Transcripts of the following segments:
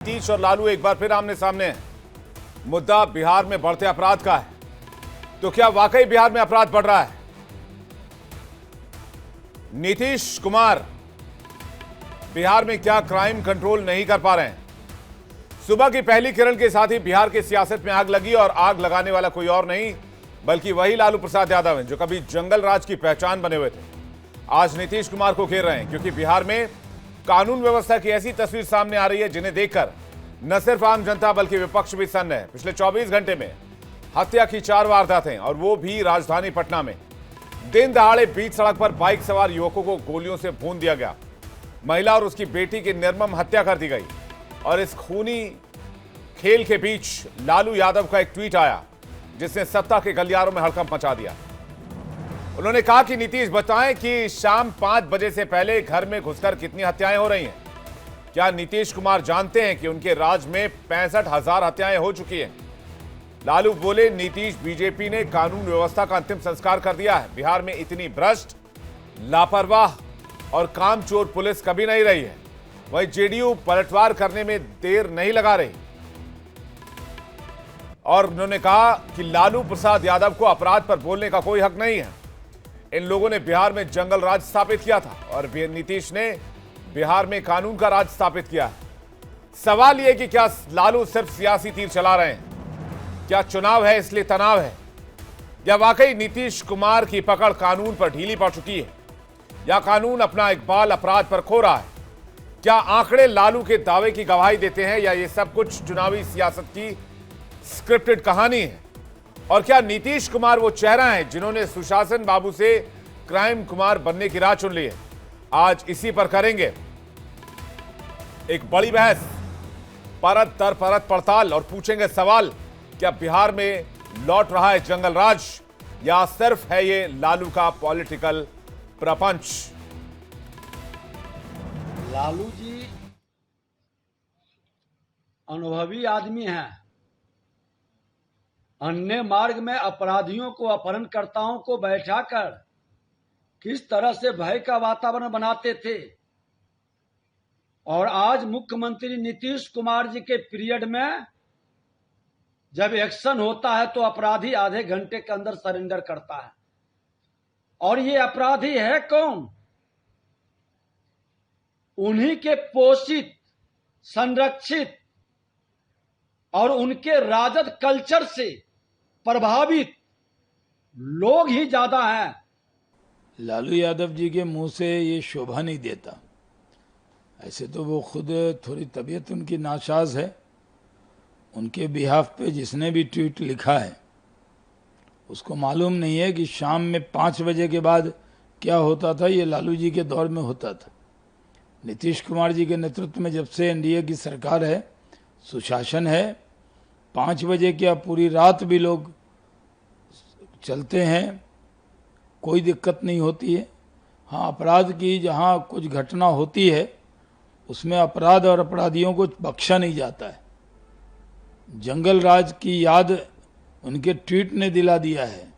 नीतीश और लालू एक बार फिर आमने सामने हैं। मुद्दा बिहार में बढ़ते अपराध का है। तो क्या वाकई बिहार में अपराध बढ़ रहा है? नीतीश कुमार बिहार में क्या क्राइम कंट्रोल नहीं कर पा रहे हैं? सुबह की पहली किरण के साथ ही बिहार की सियासत में आग लगी और आग लगाने वाला कोई और नहीं बल्कि वही लालू प्रसाद यादव हैं जो कभी जंगल राज की पहचान बने हुए थे। आज नीतीश कुमार को घेर रहे हैं क्योंकि बिहार में कानून व्यवस्था की ऐसी तस्वीर सामने आ रही है जिन्हें देखकर न सिर्फ आम जनता बल्कि विपक्ष भी सन्न है। पिछले 24 घंटे में हत्या की 4 वारदातें और वो भी राजधानी पटना में। दिन दहाड़े बीच सड़क पर बाइक सवार युवकों को गोलियों से भून दिया गया। महिला और उसकी बेटी की निर्मम हत्या कर दी गई। और इस खूनी खेल के बीच लालू यादव का एक ट्वीट आया जिसने सत्ता के गलियारों में हड़कंप मचा दिया। उन्होंने कहा कि नीतीश बताएं कि शाम 5 बजे से पहले घर में घुसकर कितनी हत्याएं हो रही हैं। क्या नीतीश कुमार जानते हैं कि उनके राज में 65,000 हत्याएं हो चुकी हैं? लालू बोले, नीतीश बीजेपी ने कानून व्यवस्था का अंतिम संस्कार कर दिया है। बिहार में इतनी भ्रष्ट, लापरवाह और कामचोर पुलिस कभी नहीं रही है। वही जेडीयू पलटवार करने में देर नहीं लगा रही। और उन्होंने कहा कि लालू प्रसाद यादव को अपराध पर बोलने का कोई हक नहीं है। इन लोगों ने बिहार में जंगल राज स्थापित किया था और नीतीश ने बिहार में कानून का राज स्थापित किया है। सवाल यह कि क्या लालू सिर्फ सियासी तीर चला रहे हैं? क्या चुनाव है इसलिए तनाव है? या वाकई नीतीश कुमार की पकड़ कानून पर ढीली पड़ चुकी है? या कानून अपना इकबाल अपराध पर खो रहा है? क्या आंकड़े लालू के दावे की गवाही देते हैं या ये सब कुछ चुनावी सियासत की स्क्रिप्टेड कहानी है? और क्या नीतीश कुमार वो चेहरा है जिन्होंने सुशासन बाबू से क्राइम कुमार बनने की राह चुन ली है? आज इसी पर करेंगे एक बड़ी बहस, परत दर परत पड़ताल और पूछेंगे सवाल, क्या बिहार में लौट रहा है जंगल राज या सिर्फ है ये लालू का पॉलिटिकल प्रपंच? लालू जी अनुभवी आदमी हैं। अन्य मार्ग में अपराधियों को, अपहरणकर्ताओं को बैठाकर किस तरह से भय का वातावरण बनाते थे और आज मुख्यमंत्री नीतीश कुमार जी के पीरियड में जब एक्शन होता है तो अपराधी आधे घंटे के अंदर सरेंडर करता है। और ये अपराधी है कौन? उन्हीं के पोषित, संरक्षित और उनके राजद कल्चर से प्रभावित लोग ही ज्यादा हैं। लालू यादव जी के मुंह से ये शोभा नहीं देता। ऐसे तो वो खुद थोड़ी तबीयत उनकी नासाज है। उनके बिहाफ पे जिसने भी ट्वीट लिखा है उसको मालूम नहीं है कि शाम में 5 बजे के बाद क्या होता था। ये लालू जी के दौर में होता था। नीतीश कुमार जी के नेतृत्व में जब से एनडीए की सरकार है, सुशासन है, 5 बजे क्या पूरी रात भी लोग चलते हैं, कोई दिक्कत नहीं होती है। हाँ, अपराध की जहाँ कुछ घटना होती है उसमें अपराध और अपराधियों को बख्शा नहीं जाता है। जंगल राज की याद उनके ट्वीट ने दिला दिया है।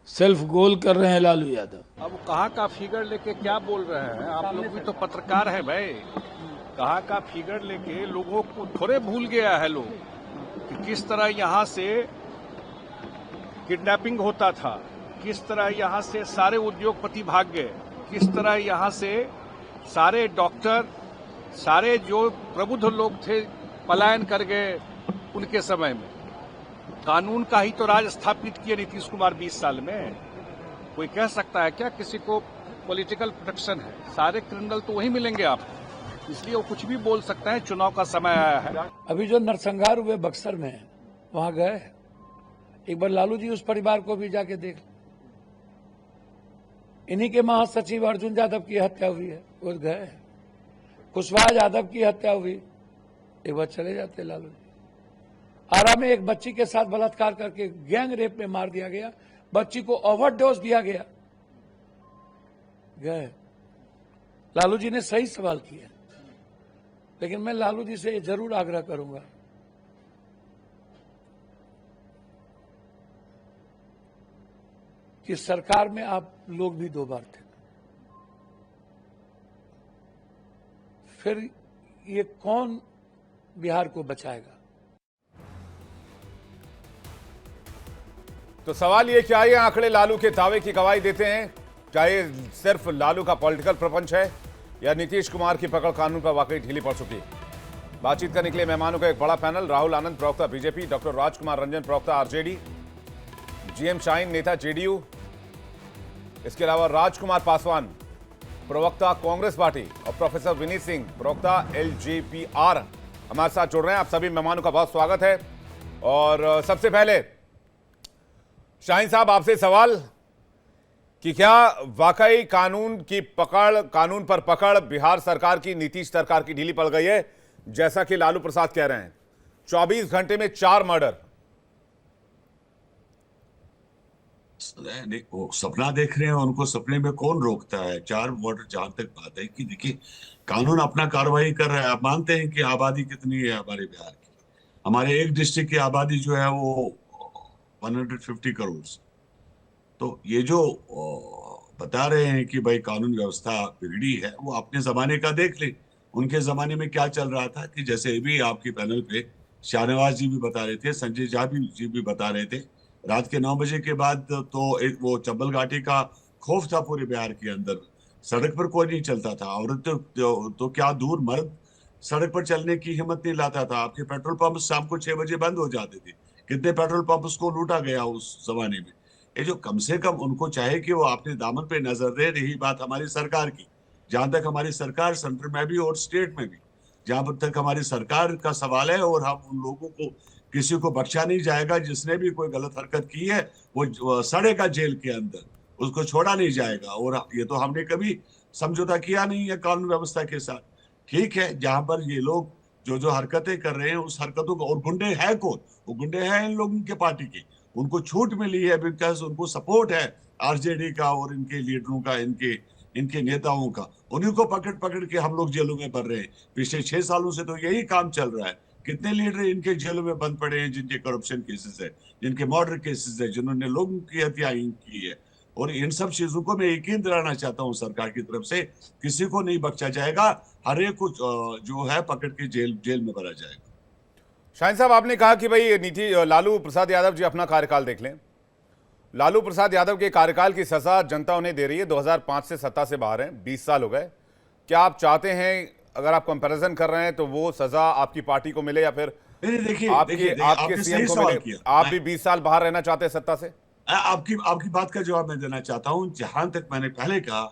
सेल्फ गोल कर रहे हैं लालू यादव। अब कहाँ का फिगर लेके क्या बोल रहे हैं? आप लोग भी तो पत्रकार हैं भाई। कहाँ का फिगर लेके लोगों को थोड़े भूल गया है लोग कि किस तरह यहाँ से किडनैपिंग होता था, किस तरह यहाँ से सारे उद्योगपति भाग गए, किस तरह यहाँ से सारे डॉक्टर, सारे जो प्रबुद्ध लोग थे पलायन कर गए उनके समय में। कानून का ही तो राज स्थापित किए नीतीश कुमार 20 साल में। कोई कह सकता है क्या किसी को पॉलिटिकल प्रोटेक्शन है? सारे क्रिमिनल तो वही मिलेंगे आपको, इसलिए वो कुछ भी बोल सकते हैं। चुनाव का समय आया है। अभी जो नरसंहार हुए बक्सर में, वहां गए, एक बार लालू जी उस परिवार को भी जाके देख। इन्हीं के महासचिव अर्जुन यादव की हत्या हुई है, वो गए। कुशवाहा यादव की हत्या हुई, एक बार चले जाते लालू जी। आरा में एक बच्ची के साथ बलात्कार करके गैंग रेप में मार दिया गया, बच्ची को ओवरडोज दिया गया, गए। लालू जी ने सही सवाल किया, लेकिन मैं लालू जी से जरूर आग्रह करूंगा कि सरकार में आप लोग भी 2 बार थे, फिर ये कौन बिहार को बचाएगा। तो सवाल ये, क्या ये आंकड़े लालू के दावे की गवाही देते हैं? क्या ये सिर्फ लालू का पॉलिटिकल प्रपंच है या नीतीश कुमार की पकड़ कानून पर वाकई ढीली पड़ चुकी है? बातचीत करने के लिए मेहमानों का एक बड़ा पैनल। राहुल आनंद, प्रवक्ता बीजेपी, डॉक्टर राजकुमार रंजन, प्रवक्ता आरजेडी, जीएम शाइन, नेता जेडीयू, इसके अलावा राजकुमार पासवान, प्रवक्ता कांग्रेस पार्टी, और प्रोफेसर विनीत सिंह, प्रवक्ता एलजेपीआर हमारे साथ जुड़ रहे हैं। आप सभी मेहमानों का बहुत स्वागत है। और सबसे पहले शाहीन साहब, आपसे सवाल कि क्या वाकई कानून पर पकड़ बिहार सरकार की, नीतीश सरकार की ढीली पड़ गई है, जैसा कि लालू प्रसाद कह रहे हैं? 24 घंटे में 4 मर्डर। वो सपना देख रहे हैं, उनको सपने में कौन रोकता है? 4 मर्डर। जहां तक बात है कि देखिए, कानून अपना कार्रवाई कर रहा है। आप मानते हैं कि आबादी कितनी है हमारे बिहार की? हमारे एक डिस्ट्रिक्ट की आबादी जो है वो 150 करोड़। तो ये जो बता रहे हैं कि भाई कानून व्यवस्था बिगड़ी है, वो अपने जमाने का देख ले। उनके जमाने में क्या चल रहा था कि जैसे भी आपके पैनल पे शाहनवाज जी भी बता रहे थे, संजय झा जी भी बता रहे थे, रात के 9 बजे के बाद तो एक वो चंबल घाटी का खौफ था पूरे बिहार के अंदर। सड़क पर कोई नहीं चलता था। औरत तो क्या दूर, मर्द सड़क पर चलने की हिम्मत नहीं लाता था। आपके पेट्रोल पंप शाम को 6 बजे बंद हो जाते थे। कितने पेट्रोल पंप उसको लूटा गया उस जमाने में। ये जो कम से कम उनको चाहे कि वो अपने दामन पे नजर दे। रही बात हमारी सरकार की, जहां तक हमारी सरकार सेंटर में भी और स्टेट में भी, जहां तक हमारी सरकार का सवाल है, और हम उन लोगों को किसी को बख्शा नहीं जाएगा। जिसने भी कोई गलत हरकत की है वो सड़ेगा जेल के अंदर, उसको छोड़ा नहीं जाएगा। और ये तो हमने कभी समझौता किया नहीं है कानून व्यवस्था के साथ। ठीक है, जहां पर ये लोग जो हरकतें कर रहे हैं उस हरकतों को, और गुंडे हैं कौन? वो गुंडे हैं इन लोगों के पार्टी के। उनको छूट मिली है बिकॉज उनको सपोर्ट है आरजेडी का और इनके लीडरों का, इनके नेताओं का। उन्हीं को पकड़ पकड़ के हम लोग जेलों में भर रहे हैं। पिछले 6 सालों से तो यही काम चल रहा है। कितने लीडर इनके जेलों में बंद पड़े हैं जिनके करप्शन केसेस है, जिनके मर्डर केसेस है, जिन्होंने लोगों की हत्या की है। और इन सब चीजों को मैं यकीन दिलाना चाहता हूं सरकार की तरफ से, किसी को नहीं बख्शा जाएगा। हर एक को जो है पकड़ के जेल में भरा जाएगा। शाहीन साहब, आपने कहा कि भाई लालू प्रसाद यादव जी अपना कार्यकाल देख लें। लालू प्रसाद यादव के कार्यकाल की सजा जनता उन्हें दे रही है। 2005 से सत्ता से बाहर हैं, 20 साल हो गए। क्या आप चाहते हैं, अगर आप कंपैरिजन कर रहे हैं, तो वो सजा आपकी पार्टी को मिले या फिर आपके सीएम को मिले? आप भी 20 साल बाहर रहना चाहते हैं सत्ता से? आपकी बात का जवाब मैं देना चाहता हूं। जहां तक मैंने पहले कहा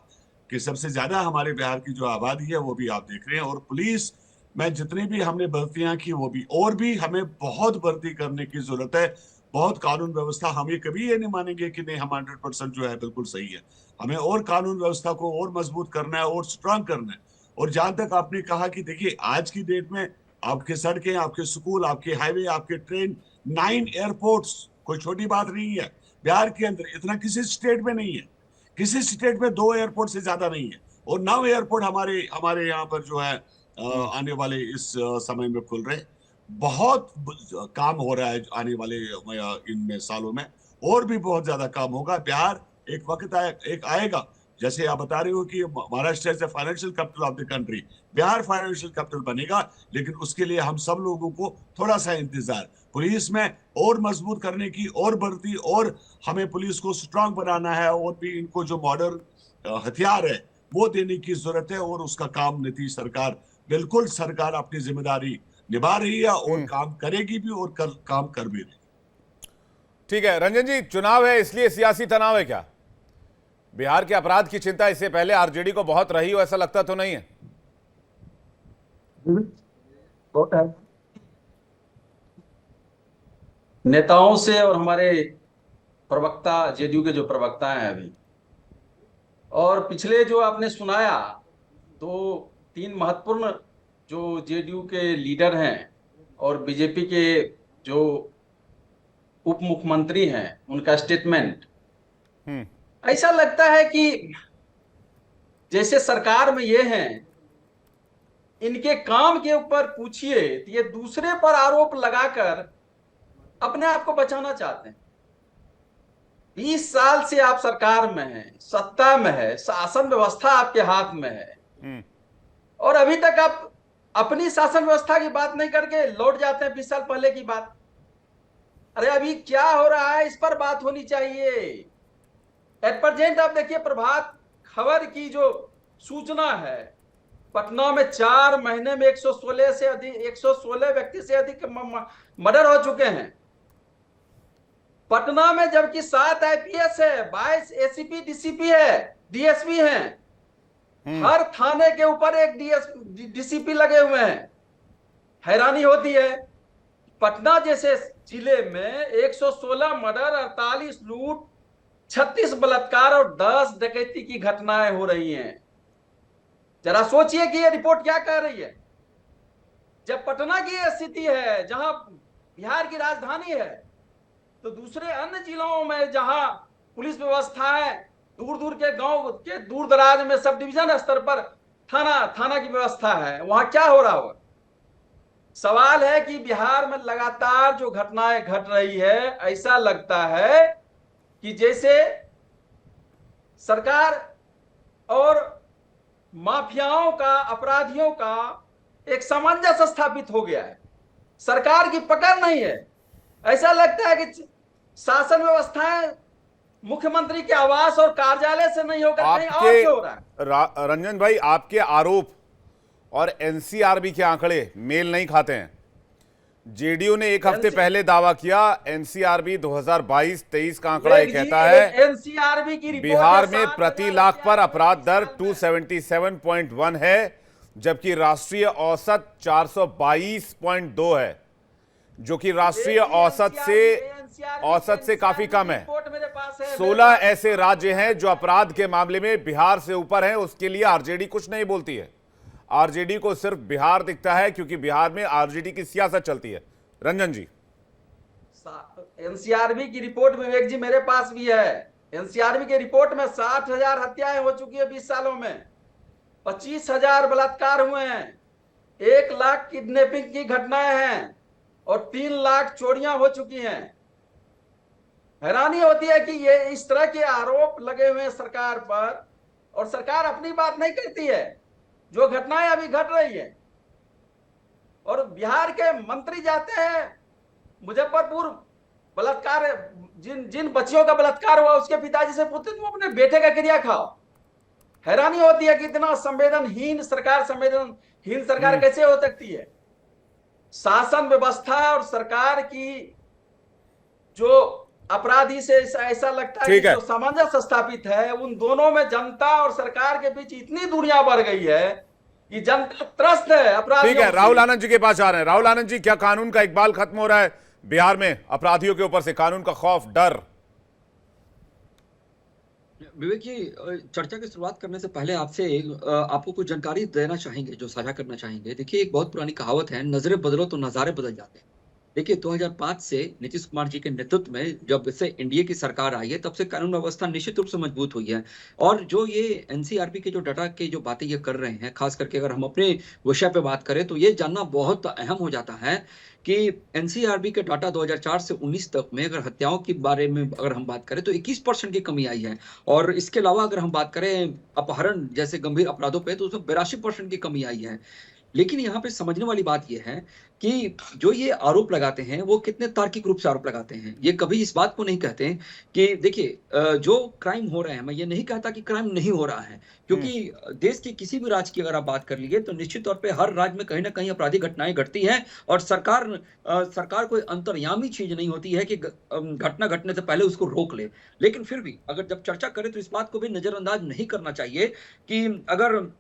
कि सबसे ज्यादा हमारे बिहार की जो आबादी है वो भी आप देख रहे हैं। और पुलिस में जितनी भी हमने भर्तियां की वो भी, और भी हमें बहुत भर्ती करने की जरूरत है। बहुत कानून व्यवस्था, हम ये कभी ये नहीं मानेंगे कि नहीं हम 100% जो है बिल्कुल सही है। हमें और कानून व्यवस्था को और मजबूत करना है और स्ट्रांग करना है। और जहां तक आपने कहा कि देखिए, आज की डेट में आपके सड़कें, आपके स्कूल, आपके हाईवे, आपके ट्रेन, 9 एयरपोर्ट्स कोई छोटी बात नहीं है। बिहार के अंदर इतना किसी स्टेट में नहीं है। किसी स्टेट में 2 एयरपोर्ट से ज्यादा नहीं है। और 9 एयरपोर्ट हमारे यहाँ पर जो है आने वाले इस समय में खुल रहे। बहुत काम हो रहा है आने वाले इन सालों में, और भी बहुत ज्यादा काम होगा। बिहार एक वक्त आएगा, जैसे आप बता रहे हो कि Maharashtra as a financial capital of the country, Bihar financial capital बनेगा। लेकिन उसके लिए हम सब लोगों को थोड़ा सा इंतजार, पुलिस में और मजबूत करने की, और भर्ती, और हमें पुलिस को स्ट्रांग बनाना है, और भी इनको जो मॉडर्न हथियार है वो देने की जरूरत है। और उसका काम नीतीश सरकार, बिल्कुल सरकार अपनी जिम्मेदारी निभा रही है और काम करेगी भी, और काम कर भी रही। ठीक है रंजन जी, चुनाव है इसलिए सियासी तनाव है क्या? बिहार के अपराध की चिंता इससे पहले आरजेडी को बहुत रही हो, ऐसा लगता तो नहीं है? बहुत है। नेताओं से और हमारे प्रवक्ता, जेडीयू के जो प्रवक्ता हैं अभी, और पिछले जो आपने सुनाया, 2-3 महत्वपूर्ण जो जेडीयू के लीडर हैं और बीजेपी के जो उप मुख्यमंत्री हैं, उनका स्टेटमेंट, ऐसा लगता है कि जैसे सरकार में ये हैं, इनके काम के ऊपर पूछिए तो ये दूसरे पर आरोप लगाकर अपने आप को बचाना चाहते हैं। 20 साल से आप सरकार में हैं, सत्ता में है, शासन व्यवस्था आपके हाथ में है, और अभी तक आप अपनी शासन व्यवस्था की बात नहीं करके लौट जाते हैं 20 साल पहले की बात। अरे अभी क्या हो रहा है, इस पर बात होनी चाहिए। एट प्रेजेंट आप देखिए, प्रभात खबर की जो सूचना है, पटना में 4 महीने में 116 व्यक्ति से अधिक मर्डर हो चुके हैं पटना में, जबकि 7 आईपीएस है, 22 एसीपी डीसीपी है, डीएसपी हैं। हर थाने के ऊपर एक डीसीपी लगे हुए हैं। हैरानी होती है, पटना जैसे जिले में 116 मर्डर, 48 लूट, 36 बलात्कार और 10 डकैती की घटनाएं हो रही हैं। जरा सोचिए कि ये रिपोर्ट क्या कह रही है। जब पटना की स्थिति है, जहां बिहार की राजधानी है, तो दूसरे अन्य जिलों में जहां पुलिस व्यवस्था है, दूर दूर के गांव के दूर दराज में सब डिवीजन स्तर पर थाना की व्यवस्था है, वहां क्या हो रहा होगा। सवाल है कि बिहार में लगातार जो घटनाएं घट रही है, ऐसा लगता है कि जैसे सरकार और माफियाओं का, अपराधियों का एक सामंजस्य स्थापित हो गया है। सरकार की पकड़ नहीं है। ऐसा लगता है कि शासन व्यवस्थाएं मुख्यमंत्री के आवास और कार्यालय से नहीं होकर कहीं और से हो रहा है। रंजन भाई, आपके आरोप और एनसीआरबी के आंकड़े मेल नहीं खाते हैं। जेडीयू ने एक हफ्ते पहले दावा किया, एनसीआरबी 2022-23 का आंकड़ा ये कहता है एनसीआरबी की रिपोर्ट बिहार में प्रति लाख पर अपराध दर 277.1 है, जबकि राष्ट्रीय औसत 422.2 है, जो कि राष्ट्रीय औसत से काफी कम है। 16 ऐसे राज्य हैं जो अपराध के मामले में बिहार से ऊपर हैं। उसके लिए आरजेडी कुछ नहीं बोलती है। आरजेडी को सिर्फ बिहार दिखता है, क्योंकि बिहार में आरजेडी की सियासत चलती है। रंजन जी, एनसीआरबी की रिपोर्ट विवेक जी मेरे पास भी है। एनसीआरबी की रिपोर्ट में 60,000 हत्याएं हो चुकी है 20 सालों में, 25,000 बलात्कार हुए हैं, 1 लाख किडनैपिंग की घटनाएं हैं और 3 लाख चोरियां हो चुकी हैं। हैरानी होती है कि ये इस तरह के आरोप लगे हुए हैं सरकार पर, और सरकार अपनी बात नहीं करती है। जो घटनाएं अभी घट रही है, और बिहार के मंत्री जाते हैं मुजफ्फरपुर, बलात्कार, जिन बच्चियों का बलात्कार हुआ उसके पिताजी से पूछते तुम अपने बेटे का क्रिया खाओ। हैरानी होती है कि इतना संवेदनहीन सरकार कैसे हो सकती है। शासन व्यवस्था और सरकार की जो अपराधी से ऐसा लगता है कि जो सामंजस्य स्थापित है, उन दोनों में जनता और सरकार के बीच इतनी दूरियां बढ़ गई है कि जनता त्रस्त है अपराधियों। ठीक है, राहुल आनंद जी के पास आ रहे हैं। राहुल आनंद जी, क्या कानून का इकबाल खत्म हो रहा है बिहार में अपराधियों के ऊपर से? कानून का खौफ, डर? विवेक जी, चर्चा की शुरुआत करने से पहले आपको कुछ जानकारी देना चाहेंगे, जो साझा करना चाहेंगे। देखिए, एक बहुत पुरानी कहावत है, नजरें बदलो तो नजारे बदल जाते हैं। देखिए, 2005 से नीतीश कुमार जी के नेतृत्व में जब से एनडीए की सरकार आई है, तब से कानून व्यवस्था निश्चित रूप से मजबूत हुई है। और जो ये एनसीआरबी के जो डाटा के जो बातें ये कर रहे हैं, खास करके अगर हम अपने विषय पे बात करें, तो ये जानना बहुत अहम हो जाता है कि एनसीआरबी के डाटा 2004 से 19 तक में अगर हत्याओं के बारे में अगर हम बात करें तो 21% की कमी आई है। और इसके अलावा अगर हम बात करें अपहरण जैसे गंभीर अपराधों पे, तो उसमें 82% की कमी आई है। लेकिन यहाँ पे समझने वाली बात यह है कि जो ये आरोप लगाते हैं वो कितने तार्किक रूप से आरोप लगाते हैं। ये कभी इस बात को नहीं कहते कि देखिए, जो क्राइम हो रहे हैं, मैं ये नहीं कहता कि क्राइम नहीं हो रहा है, क्योंकि देश के किसी भी राज्य की अगर आप बात कर लीजिए तो निश्चित तौर पे हर राज्य में कहीं ना कहीं आपराधिक घटनाएं घटती हैं। और सरकार कोई अंतर्यामी चीज नहीं होती है कि घटना घटने से पहले उसको रोक ले। लेकिन फिर भी अगर जब चर्चा करें तो इस बात को भी नजरअंदाज नहीं करना चाहिए कि अगर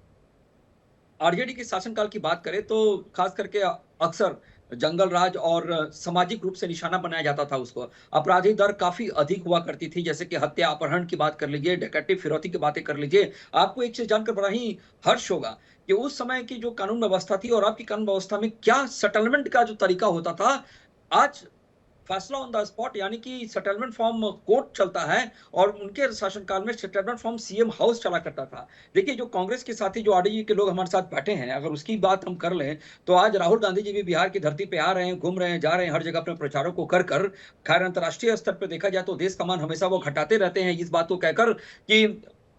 आरजेडी के शासनकाल की बात करें तो खास करके अक्सर जंगल राज और सामाजिक रूप से निशाना बनाया जाता था उसको। अपराधी दर काफी अधिक हुआ करती थी, जैसे कि हत्या, अपहरण की बात कर लीजिए, डकैती, फिरौती की बातें कर लीजिए। आपको एक चीज जानकर बड़ा ही हर्ष होगा कि उस समय की जो कानून व्यवस्था थी और आपकी कानून व्यवस्था में क्या सेटलमेंट का जो तरीका होता था, आज फैसला ऑन द स्पॉट, यानी कि सेटलमेंट फॉर्म कोर्ट चलता है, और उनके शासनकाल में सेटलमेंट फॉर्म सीएम हाउस चला करता था। देखिए, जो कांग्रेस के साथी जो आरजेडी के लोग हमारे साथ बैठे हैं, अगर उसकी बात हम कर लें तो आज राहुल गांधी जी भी बिहार की धरती पे आ रहे हैं, घूम रहे हैं, जा रहे हैं, हर जगह अपने प्रचारों को कर खैर अंतर्राष्ट्रीय स्तर पर देखा जाए तो देश का मान हमेशा वो घटाते रहते हैं, इस बात को कहकर कि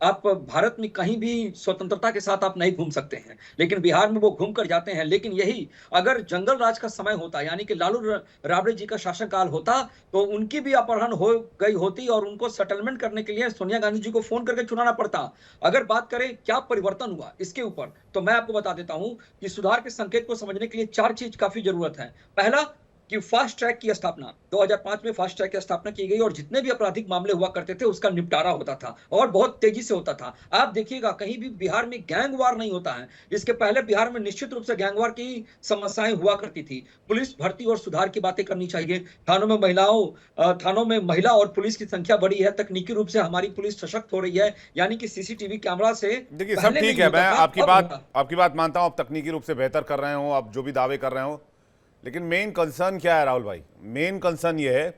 आप भारत में कहीं भी स्वतंत्रता के साथ आप नहीं घूम सकते हैं, लेकिन बिहार में वो घूम कर जाते हैं। लेकिन यही अगर जंगल राज का समय होता, यानी कि राबड़े जी का शासनकाल होता, तो उनकी भी अपहरण हो गई होती और उनको सेटलमेंट करने के लिए सोनिया गांधी जी को फोन करके चुनाना पड़ता। अगर बात करें क्या परिवर्तन हुआ इसके ऊपर, तो मैं आपको बता देता हूं कि सुधार के संकेत को समझने के लिए 4 चीज काफी जरूरत है। पहला कि फास्ट ट्रैक की स्थापना, 2005 में फास्ट ट्रैक की स्थापना की गई और जितने भी आपराधिक मामले हुआ करते थे उसका निपटारा होता था और बहुत तेजी से होता था। आप देखिएगा कहीं भी बिहार में गैंग वार नहीं होता है। इसके पहले बिहार में निश्चित रूप से गैंग वार की समस्याएं हुआ करती थी। पुलिस भर्ती और सुधार की बातें करनी चाहिए। थानों में महिला और पुलिस की संख्या बढ़ी है। तकनीकी रूप से हमारी पुलिस सशक्त हो रही है, यानी कि सीसीटीवी कैमरा से देखिए सब पहले ठीक नहीं है, होता मैं था, आपकी बात मानता हूं। आप तकनीकी रूप से बेहतर कर रहे हो, आप जो भी दावे कर रहे हो, लेकिन मेन कंसर्न क्या है राहुल भाई? मेन कंसर्न ये है,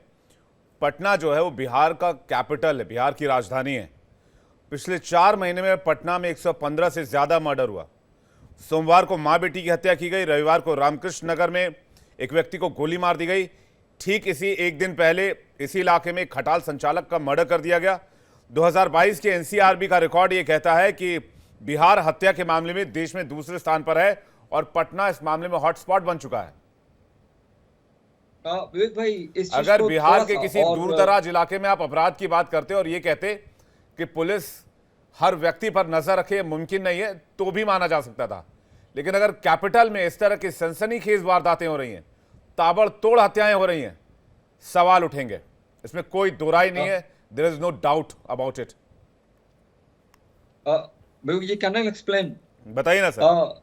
पटना जो है वो बिहार का कैपिटल है, बिहार की राजधानी है। पिछले 4 महीने में पटना में 115 से ज्यादा मर्डर हुआ। सोमवार को मां बेटी की हत्या की गई, रविवार को रामकृष्ण नगर में एक व्यक्ति को गोली मार दी गई। ठीक इसी एक दिन पहले इसी इलाके में एक खटाल संचालक का मर्डर कर दिया गया। 2022 के एनसीआरबी का रिकॉर्ड ये कहता है कि बिहार हत्या के मामले में देश में दूसरे स्थान पर है और पटना इस मामले में हॉटस्पॉट बन चुका है। विवेक भाई, इस चीज अगर को बिहार थोड़ा के सा किसी और दूरदराज इलाके में आप अपराध की बात करते और ये कहते कि पुलिस हर व्यक्ति पर नजर रखे, मुमकिन नहीं है, तो भी माना जा सकता था। लेकिन अगर कैपिटल में इस तरह की सनसनीखेज वारदातें हो रही हैं, ताबड़तोड़ हत्याएं हो रही हैं, सवाल उठेंगे, इसमें कोई दो राय नहीं है। There is no doubt about it. Vivek ji, can I explain? बताइए ना सर।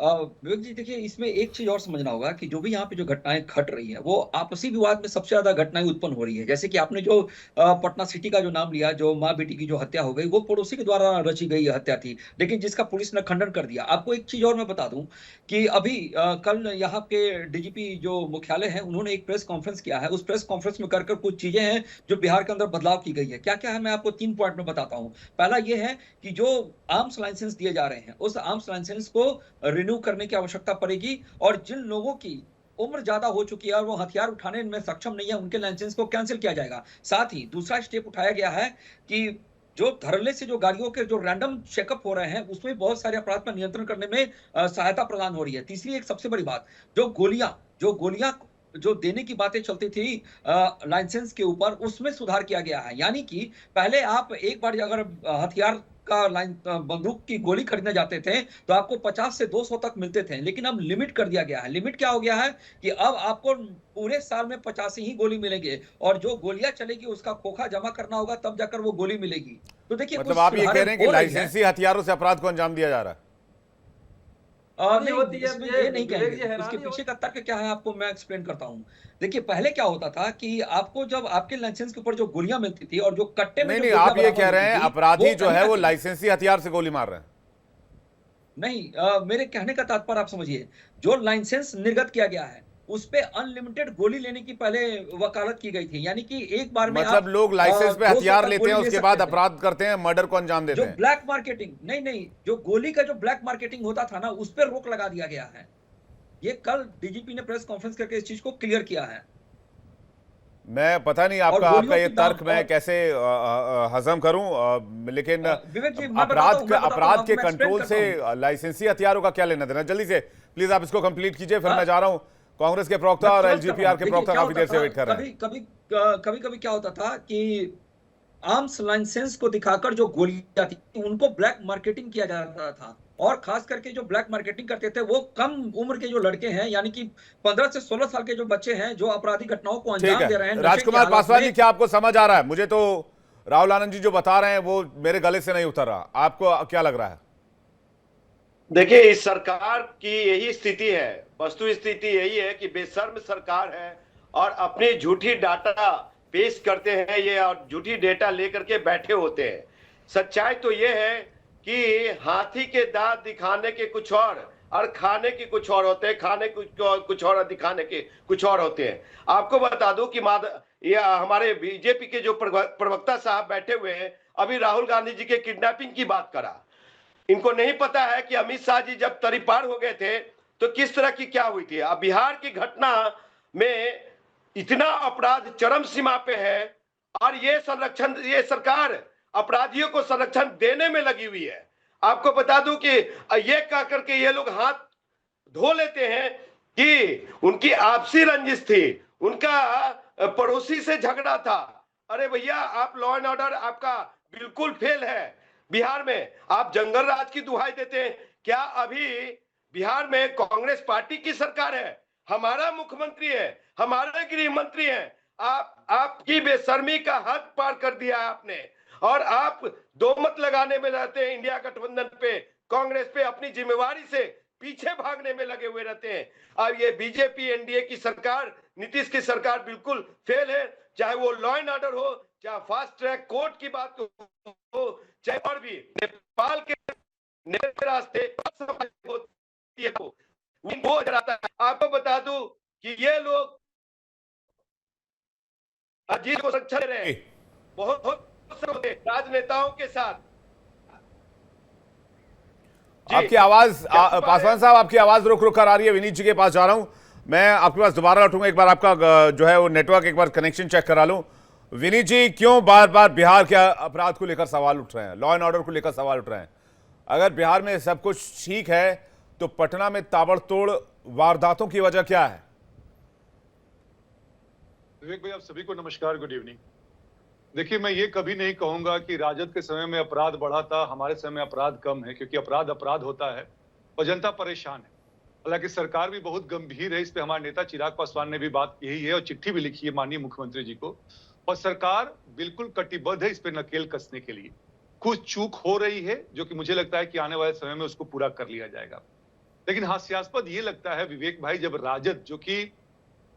विवेक जी, देखिए इसमें एक चीज और समझना होगा कि जो भी यहाँ पे जो घटनाएं घट रही है वो आपसी विवाद में सबसे ज्यादा घटनाएं उत्पन्न हो रही है। जैसे कि आपने जो पटना सिटी का जो नाम लिया, जो माँ बेटी की जो हत्या हो गई, वो पड़ोसी के द्वारा रची गई हत्या थी, लेकिन जिसका पुलिस ने खंडन कर दिया। आपको एक चीज और मैं बता दूं कि अभी कल यहाँ के डीजीपी जो मुख्यालय है, उन्होंने एक प्रेस कॉन्फ्रेंस किया है। उस प्रेस कॉन्फ्रेंस में कर कुछ चीजें हैं जो बिहार के अंदर बदलाव की गई है। क्या क्या है, मैं आपको 3 पॉइंट में बताता हूँ। पहला ये है कि जो आर्म्स लाइसेंस दिए जा रहे हैं, उस आर्म्स लाइसेंस को रिन्यू करने की आवश्यकता पड़ेगी और जिन लोगों की उम्र ज्यादा हो चुकी है और वो हथियार उठाने में सक्षम नहीं है, उनके लाइसेंस को कैंसिल किया जाएगा। साथ ही दूसरा स्टेप उठाया गया है कि जो धरले से जो गाड़ियों के जो रैंडम चेकअप हो रहे हैं, उसमें बहुत सारे अपराध पर नियंत्रण करने में सहायता प्रदान हो रही है। तीसरी एक सबसे बड़ी बात, जो गोलियां जो देने की बातें चलती थी लाइसेंस के ऊपर, उसमें सुधार किया गया है। यानी कि पहले आप एक बार अगर हथियार का बंदूक की गोली खरीदने जाते थे तो आपको 50 से 200 तक मिलते थे, लेकिन अब लिमिट कर दिया गया है। लिमिट क्या हो गया है कि अब आपको पूरे साल में 50 ही गोली मिलेंगे और जो गोलियां चलेगी उसका खोखा जमा करना होगा, तब जाकर वो गोली मिलेगी। तो देखिए, मतलब आप ये कह रहे हैं कि लाइसेंसी हथियारों से अपराध को अंजाम दिया जा रहा है? नहीं होती है, ये नहीं कहेंगे। इसके पीछे का तर्क क्या है आपको मैं एक्सप्लेन करता हूँ। देखिए, पहले क्या होता था कि आपको जब आपके लाइसेंस के ऊपर जो गोलियां मिलती थी और जो कट्टे में नहीं, आप ये कह रहे हैं अपराधी जो है वो लाइसेंसी हथियार से गोली मार रहे हैं? नहीं, मेरे कहने का तात्पर्य आप समझिए, जो लाइसेंस निर्गत किया गया है उस पे अनलिमिटेड गोली लेने की पहले वकालत की गई थी। यानी कि एक बार में मतलब लोग लाइसेंस पे हथियार लेते हैं, उसके बाद अपराध करते हैं, मर्डर को अंजाम देते जो हैं। ब्लैक मार्केटिंग, नहीं, जो गोली का जो ब्लैक मार्केटिंग होता था ना, उस पर रोक लगा दिया गया है। ये कल डीजीपी ने प्रेस कॉन्फ्रेंस करके इस चीज को क्लियर किया है। मैं पता नहीं आपका ये तर्क मैं कैसे हजम करूं, लेकिन अपराध के कंट्रोल से लाइसेंसी हथियारों का क्या लेना देना? जल्दी से प्लीज आप इसको कंप्लीट कीजिए, फिर मैं जा रहा हूं। कांग्रेस के प्रवक्ता और एलजीपीआर के प्रवक्ता काफी देर से वेट कर रहे हैं। कभी क्या होता था कि आर्म्स लाइसेंस को दिखाकर जो गोलियां थी उनको ब्लैक मार्केटिंग किया जाता था, और खास करके जो ब्लैक मार्केटिंग करते थे वो कम उम्र के जो लड़के हैं, यानी कि 15 से 16 साल के जो बच्चे हैं, जो आपराधिक घटनाओं को अंजाम दे रहे हैं। राजकुमार पासवान जी, क्या आपको समझ आ रहा है? मुझे तो राहुल आनंद जी जो बता रहे हैं वो मेरे गले से नहीं उतर रहा, आपको क्या लग रहा है? देखिए, इस सरकार की यही स्थिति है, वस्तु स्थिति यही है कि बेशर्म सरकार है और अपनी झूठी डाटा पेश करते हैं ये, और झूठी डेटा लेकर के बैठे होते हैं। सच्चाई तो ये है कि हाथी के दांत दिखाने के कुछ और खाने के कुछ और होते हैं, खाने कुछ और दिखाने के कुछ और होते हैं। आपको बता दूं कि ये हमारे बीजेपी के जो प्रवक्ता साहब बैठे हुए हैं, अभी राहुल गांधी जी के किडनैपिंग की बात करा। इनको नहीं पता है कि अमित शाह जी जब तरीपार हो गए थे तो किस तरह की क्या हुई थी। अब बिहार की घटना में इतना अपराध चरम सीमा पे है और ये सरकार अपराधियों को संरक्षण देने में लगी हुई है। आपको बता दूं कि ये कह करके ये लोग हाथ धो लेते हैं कि उनकी आपसी रंजिश थी, उनका पड़ोसी से झगड़ा था। अरे भैया, आप लॉ एंड ऑर्डर आपका बिल्कुल फेल है बिहार में। आप जंगल राज की दुहाई देते हैं। क्या अभी बिहार में कांग्रेस पार्टी की सरकार है, हमारा मुख्यमंत्री है, हमारे गृह मंत्री है? आपकी बेशर्मी का हद पार कर दिया है आपने, और आप दो मत लगाने में रहते हैं इंडिया गठबंधन पे, कांग्रेस पे, अपनी जिम्मेवारी से पीछे भागने में लगे हुए रहते हैं। अब ये बीजेपी एनडीए की सरकार, नीतीश की सरकार बिल्कुल फेल है, चाहे वो लॉ एंड ऑर्डर हो, चाहे फास्ट ट्रैक कोर्ट की बात हो, चाहे और भी नेपाल के रास्ते वो आता है। आपको बता दूं कि ये लोग अजीत को संरक्षण दे रहे हैं बहुत राजनेताओं के साथ। आपकी आवाज पासवान साहब, आपकी आवाज रुक रुक कर आ रही है। विनीत जी के पास जा रहा हूं मैं, आपके पास दोबारा लौटूंगा। एक बार आपका जो है वो नेटवर्क एक बार कनेक्शन चेक करा लूं। विनीत जी, क्यों बार बार बिहार के अपराध को लेकर सवाल उठ रहे हैं, लॉ एंड ऑर्डर को लेकर सवाल उठ रहे हैं? अगर बिहार में सब कुछ ठीक है तो पटना में ताबड़तोड़ वारदातों की वजह क्या है? विवेक भाई, आप सभी को नमस्कार, गुड इवनिंग। देखिए, मैं ये कभी नहीं कहूंगा कि राजद के समय में अपराध बढ़ा था, हमारे समय में अपराध कम है, क्योंकि अपराध होता है और जनता परेशान है। हालांकि सरकार भी बहुत गंभीर है, इस पे हमारे नेता चिराग पासवान ने भी बात यही है और चिट्ठी भी लिखी है माननीय मुख्यमंत्री जी को, और सरकार बिल्कुल कटिबद्ध है इस पे नकेल कसने के लिए। कुछ चूक हो रही है जो कि मुझे लगता है कि आने वाले समय में उसको पूरा कर लिया जाएगा। लेकिन हास्यास्पद ये लगता है विवेक भाई, जब राजद जो कि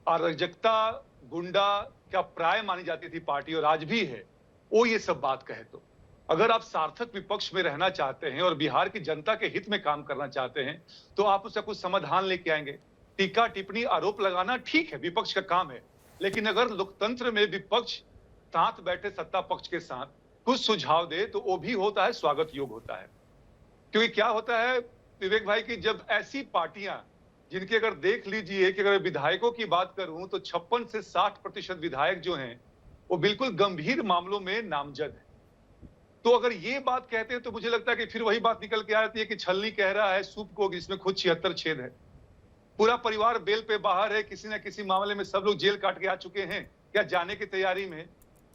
अराजकता, गुंडा क्या प्राय मानी जाती थी पार्टी और आज भी है, वो ये सब बात कहे तो अगर आप सार्थक विपक्ष में रहना चाहते हैं और बिहार की जनता के हित में काम करना चाहते हैं तो आप उसका कुछ समाधान लेके आएंगे। टीका टिप्पणी, आरोप लगाना ठीक है, विपक्ष का काम है, लेकिन अगर लोकतंत्र में विपक्ष साथ बैठे सत्ता पक्ष के साथ कुछ सुझाव दे तो वो भी होता है स्वागत योग्य होता है। क्योंकि क्या होता है विवेक भाई की जब ऐसी पार्टियां जिनके अगर देख लीजिए कि अगर विधायकों की बात करूं तो 56 से 60% विधायक जो हैं वो बिल्कुल गंभीर मामलों में नामजद है। तो अगर ये बात कहते हैं तो मुझे लगता है कि फिर वही बात निकल के आती है कि छलनी कह रहा है सूप को जिसमें खुद 76 छेद है। पूरा परिवार बेल पे बाहर है, किसी न किसी मामले में सब लोग जेल काट के आ चुके हैं या जाने की तैयारी में।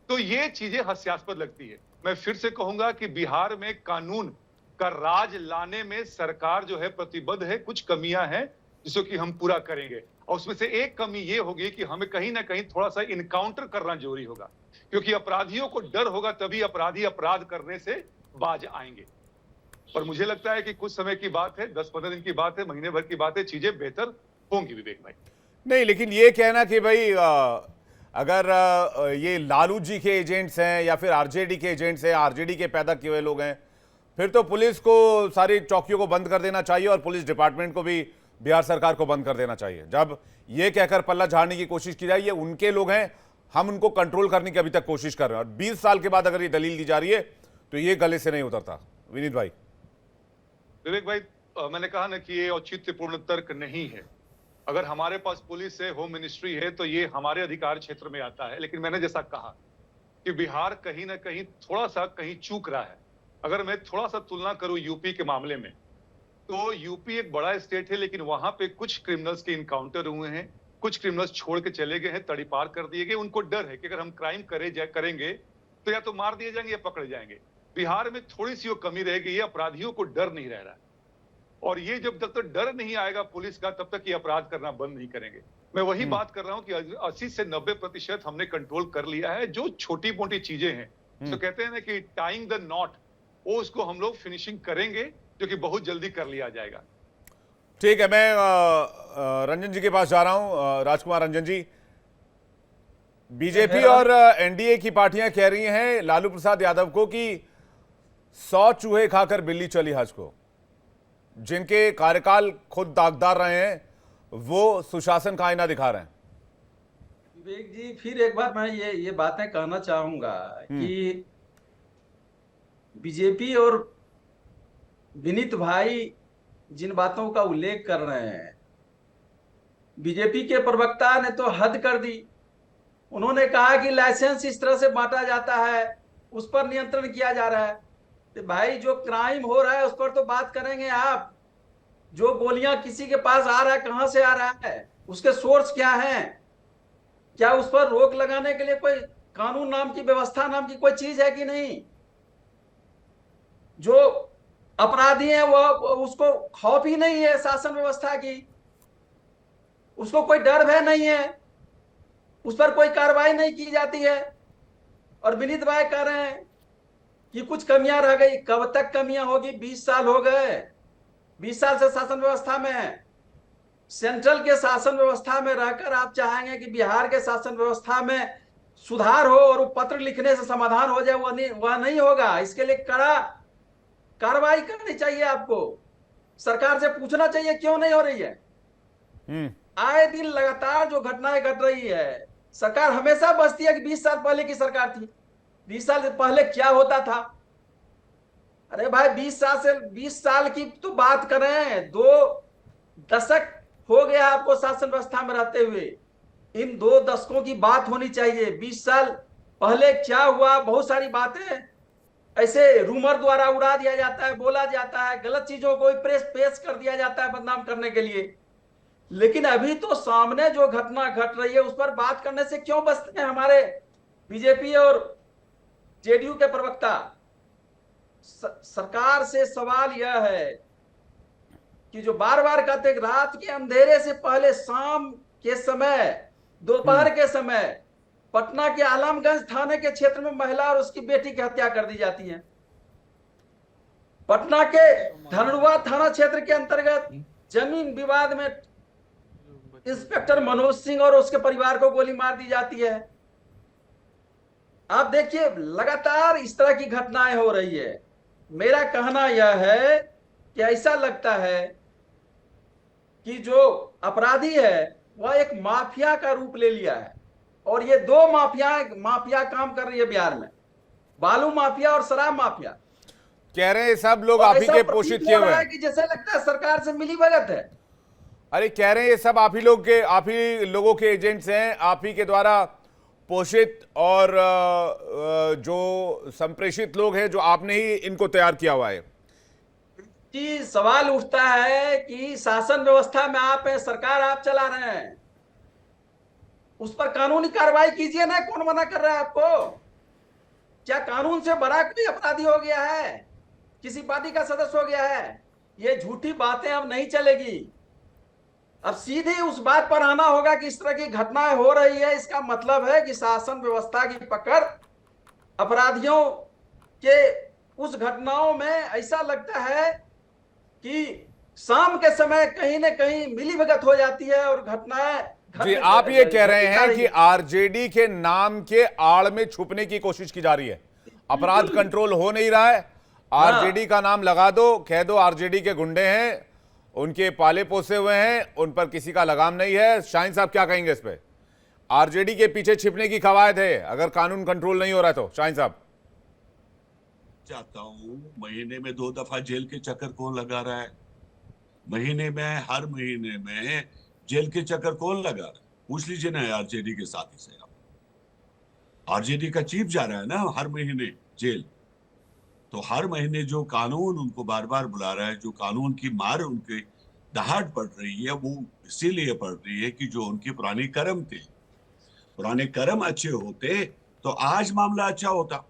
तो ये चीजें हास्यास्पद लगती है। मैं फिर से कहूंगा कि बिहार में कानून का राज लाने में सरकार जो है प्रतिबद्ध है। कुछ कमियां हैं जिसको कि हम पूरा करेंगे, और उसमें से एक कमी ये होगी कि हमें कहीं ना कहीं थोड़ा सा इनकाउंटर करना जरूरी होगा, क्योंकि अपराधियों को डर होगा तभी अपराधी अपराध करने से बाज आएंगे। पर मुझे लगता है कि कुछ समय की बात है, 10-15 दिन की बात है, महीने भर की बात है, चीजें बेहतर होंगी विवेक भाई। नहीं, लेकिन ये कहना कि भाई अगर ये लालू जी के एजेंट्स हैं या फिर आरजेडी के एजेंट्स हैं, आरजेडी के पैदा किए हुए लोग हैं, फिर तो पुलिस को सारी चौकियों को बंद कर देना चाहिए और पुलिस डिपार्टमेंट को भी बिहार सरकार को बंद कर देना चाहिए। जब ये कहकर पल्ला झाड़ने की कोशिश की जाए, ये उनके लोग हैं, हम उनको कंट्रोल करने की अभी तक कोशिश कर रहे हैं, और 20 साल के बाद अगर ये दलील दी जा रही है तो ये गले से नहीं उतरता। विनीत भाई। विवेक भाई, मैंने कहा ना कि ये औचित्यपूर्ण तर्क नहीं है। अगर हमारे पास पुलिस है, होम मिनिस्ट्री है, तो ये हमारे अधिकार क्षेत्र में आता है। लेकिन मैंने जैसा कहा कि बिहार कहीं ना कहीं थोड़ा सा कहीं चूक रहा है। अगर मैं थोड़ा सा तुलना करूं यूपी के मामले में, तो यूपी एक बड़ा स्टेट है, लेकिन वहां पे कुछ क्रिमिनल्स के इनकाउंटर हुए हैं, कुछ क्रिमिनल्स छोड़ के चले गए हैं, तड़ीपार कर दिए गए। उनको डर है कि अगर हम क्राइम करेंगे तो या तो मार दिए जाएंगे या पकड़े जाएंगे। बिहार में थोड़ी सी वो कमी रहेगी, ये अपराधियों को डर नहीं रह रहा है, और ये जब तक डर नहीं आएगा पुलिस का तब तक ये अपराध करना बंद नहीं करेंगे। मैं वही बात कर रहा हूं कि 80 से 90% हमने कंट्रोल कर लिया है। जो छोटी मोटी चीजें हैं तो कहते हैं ना कि टाइंग द नॉट, वो उसको हम लोग फिनिशिंग करेंगे, जो कि बहुत जल्दी कर लिया जाएगा। ठीक है, मैं रंजन जी के पास जा रहा हूं। राजकुमार रंजन जी, बीजेपी और एनडीए की पार्टियां कह रही हैं लालू प्रसाद यादव को कि 100 चूहे खाकर बिल्ली चली हज को। जिनके कार्यकाल खुद दागदार रहे हैं वो सुशासन का आईना दिखा रहे हैं। विवेक जी, फिर एक बार मैं ये बातें कहना चाहूंगा कि बीजेपी और विनीत भाई जिन बातों का उल्लेख कर रहे हैं, बीजेपी के प्रवक्ता ने तो हद कर दी। उन्होंने कहा कि लाइसेंस इस तरह से बांटा जाता है उस पर नियंत्रण किया जा रहा है। तो भाई जो क्राइम हो रहा है उस पर तो बात करेंगे आप। जो गोलियां किसी के पास आ रहा है, कहां से आ रहा है, उसके सोर्स क्या है, क्या उस पर रोक लगाने के लिए कोई कानून नाम की, व्यवस्था नाम की कोई चीज है कि नहीं? जो अपराधी है वह, उसको खौफ ही नहीं है शासन व्यवस्था की, उसको कोई डर भय नहीं है, उस पर कोई कार्रवाई नहीं की जाती है। और विनीत भाई कह रहे हैं कि कुछ कमियां रह गई। कब तक कमियां होगी? 20 साल हो गए, 20 साल से शासन व्यवस्था में है। सेंट्रल के शासन व्यवस्था में रहकर आप चाहेंगे कि बिहार के शासन व्यवस्था में सुधार हो और वो पत्र लिखने से समाधान हो जाए, वह नहीं होगा। इसके लिए कड़ा कार्रवाई करनी चाहिए। आपको सरकार से पूछना चाहिए क्यों नहीं हो रही है। आए दिन लगातार जो घटनाएं घट रही है, सरकार हमेशा बचती है कि 20 साल पहले की सरकार थी, 20 साल से पहले क्या होता था। अरे भाई 20 साल की तो बात करें, 2 दशक हो गया आपको शासन व्यवस्था में रहते हुए। इन 2 दशकों की बात होनी चाहिए। 20 साल पहले क्या हुआ, बहुत सारी बातें ऐसे रूमर द्वारा उड़ा दिया जाता है, बोला जाता है, गलत चीजों को पेश कर दिया जाता है बदनाम करने के लिए। लेकिन अभी तो सामने जो घटना घट रही है उस पर बात करने से क्यों बचते हैं हमारे बीजेपी और जेडीयू के प्रवक्ता? सरकार से सवाल यह है कि जो बार बार कहते हैं रात के अंधेरे से पहले, शाम के समय, दोपहर के समय पटना के आलमगंज थाने के क्षेत्र में महिला और उसकी बेटी की हत्या कर दी जाती है। पटना के धनरुआ थाना क्षेत्र के अंतर्गत जमीन विवाद में इंस्पेक्टर मनोज सिंह और उसके परिवार को गोली मार दी जाती है। आप देखिए लगातार इस तरह की घटनाएं हो रही है। मेरा कहना यह है कि ऐसा लगता है कि जो अपराधी है वह एक माफिया का रूप ले लिया है। और ये 2 माफिया काम कर रही है बिहार में, बालू माफिया और शराब माफिया। कह रहे हैं सब लोग आप ही के पोषित किए हुए हैं कि जैसे लगता है सरकार से मिली भगत है। अरे कह रहे हैं ये सब आप ही लोगों के एजेंट्स हैं, आप ही के द्वारा पोषित और जो संप्रेषित लोग हैं, जो आपने ही इनको तैयार किया हुआ है। जी, सवाल उठता है कि शासन व्यवस्था में आप हैं, सरकार आप चला रहे हैं, उस पर कानूनी कार्रवाई कीजिए ना। कौन मना कर रहा है आपको? क्या कानून से बड़ा कोई अपराधी हो गया है, किसी पार्टी का सदस्य हो गया है? ये झूठी बातें अब नहीं चलेगी। अब सीधे उस बात पर आना होगा कि इस तरह की घटनाएं हो रही है, इसका मतलब है कि शासन व्यवस्था की पकड़ अपराधियों के उस घटनाओं में ऐसा लगता है कि शाम के समय कहीं न कहीं मिलीभगत हो जाती है और घटनाएं जी, आप ये कह रहे हैं कि आरजेडी के नाम के आड़ में छुपने की कोशिश की जा रही है, अपराध कंट्रोल हो नहीं रहा है। आरजेडी का नाम लगा दो, कह दो आरजेडी के गुंडे हैं, उनके पाले पोसे हुए हैं, उन पर किसी का लगाम नहीं है। शाहीन साहब क्या कहेंगे इस पे? आरजेडी के पीछे छिपने की कवायद है अगर कानून कंट्रोल नहीं हो रहा है तो। शाहीन साहब चाहता हूं, महीने में 2 दफा जेल के चक्कर कौन लगा रहा है? महीने में, हर महीने में जेल के चक्कर कौन लगा रहा है? पूछ लीजिए ना आरजेडी के साथी से। आरजेडी का चीफ जा रहा है ना हर महीने जेल। तो हर महीने जो कानून उनको बार बार बुला रहा है, जो कानून की मार उनके दहाड़ पड़ रही है, वो इसीलिए पड़ रही है कि जो उनके पुराने कर्म थे, पुराने कर्म अच्छे होते तो आज मामला अच्छा होता।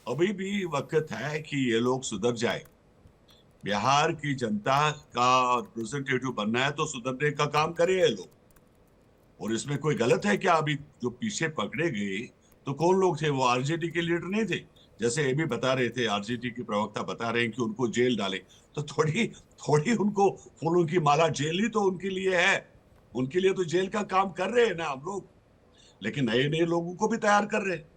अभी भी वक्त है कि ये लोग सुधर जाए। बिहार की जनता का रिप्रेजेंटेटिव बनना है तो सुधरने का काम करे ये लोग। और इसमें कोई गलत है क्या? अभी जो पीछे पकड़े गए तो कौन लोग थे? वो आरजेडी के लीडर नहीं थे? जैसे ये भी बता रहे थे, आरजेडी के प्रवक्ता बता रहे हैं कि उनको जेल डाले, तो थोड़ी उनको फूलों की माला जेल ही तो उनके लिए है। उनके लिए तो जेल का काम कर रहे हैं ना हम लोग, लेकिन नए नए लोगों को भी तैयार कर रहे हैं।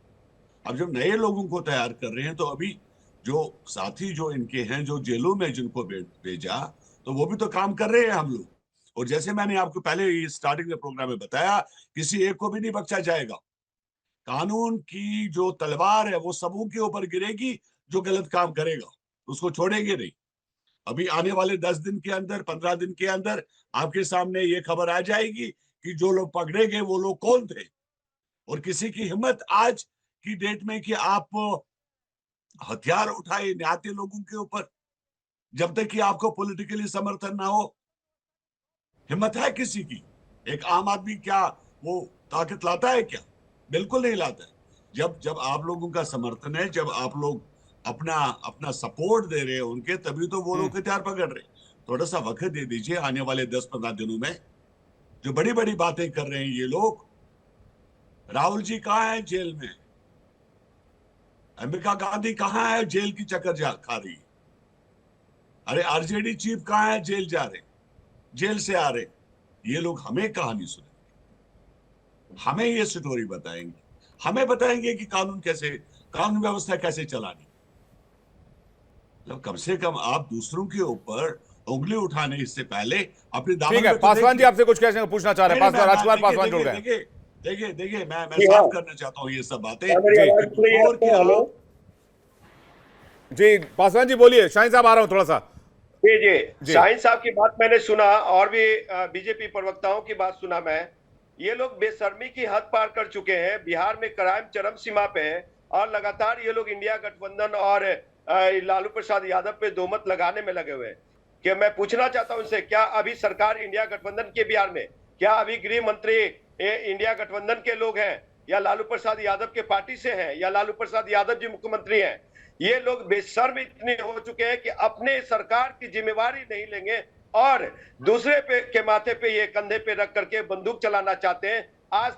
अब जब नए लोगों को तैयार कर रहे हैं तो अभी जो साथी जो इनके हैं, जो जेलों में जिनको भेजा, तो वो भी तो काम कर रहे हैं हम लोग। और जैसे मैंने आपको पहले स्टार्टिंग में प्रोग्राम में बताया, किसी एक को भी नहीं बख्शा जाएगा। कानून की जो तलवार है वो सबों के ऊपर गिरेगी। जो गलत काम करेगा उसको छोड़ेंगे नहीं। अभी आने वाले 10 दिन के अंदर, 15 दिन के अंदर आपके सामने ये खबर आ जाएगी कि जो लोग पकड़े गए वो लोग कौन थे। और किसी की हिम्मत आज की डेट में कि आप हथियार उठाए निहत्थे लोगों के ऊपर, जब तक कि आपको पॉलिटिकली समर्थन ना हो। हिम्मत है किसी की? एक आम आदमी क्या वो ताकत लाता है क्या? बिल्कुल नहीं लाता है। जब आप लोगों का समर्थन है, जब आप लोग अपना अपना सपोर्ट दे रहे हैं उनके, तभी तो वो लोग हथियार पकड़ रहे हैं। थोड़ा सा वक्त दे दीजिए, आने वाले 10-15 दिनों में जो बड़ी बड़ी बातें कर रहे हैं ये लोग। राहुल जी कहाँ है? जेल में। अमेरिका गांधी कहाँ है? जेल की चक्कर खा रही है। अरे आरजेडी चीफ कहाँ है? जेल जा रहे, जेल से आ रहे। ये लोग हमें कहानी सुनाएंगे, हमें ये स्टोरी बताएंगे, हमें बताएंगे कि कानून व्यवस्था कैसे चलानी। मतलब कम से कम आप दूसरों के ऊपर उंगली उठाने से पहले अपने दामन ठीक है, में तो पासवान जी देखिए। आपसे कुछ कहना पूछना चाह रहे हैं। राजकुमार पासवान जुड़ गए। देखिए मैं साफ करना चाहता हूँ ये सब बातें। और क्या जी पासवान जी बोलिए। शाहीन साहब आ रहा हूं थोड़ा सा। जी शाहीन साहब की बात मैंने सुना और भी बीजेपी प्रवक्ताओं की बात सुना मैं। ये लोग बेशर्मी की हद पार कर चुके हैं। बिहार में क्राइम चरम सीमा पे है और लगातार ये लोग इंडिया गठबंधन और लालू प्रसाद यादव पे दोमत लगाने में लगे हुए हैं। कि मैं पूछना चाहता हूं इनसे, क्या अभी सरकार इंडिया गठबंधन के बिहार में, क्या अभी गृह मंत्री इंडिया गठबंधन के लोग हैं या लालू प्रसाद यादव के पार्टी से हैं या लालू प्रसाद यादव जी मुख्यमंत्री हैं? ये लोग बेशर्म इतने हो चुके हैं कि अपने सरकार की जिम्मेवारी नहीं लेंगे और दूसरे के माथे पे ये कंधे पे रख करके बंदूक चलाना चाहते हैं। आज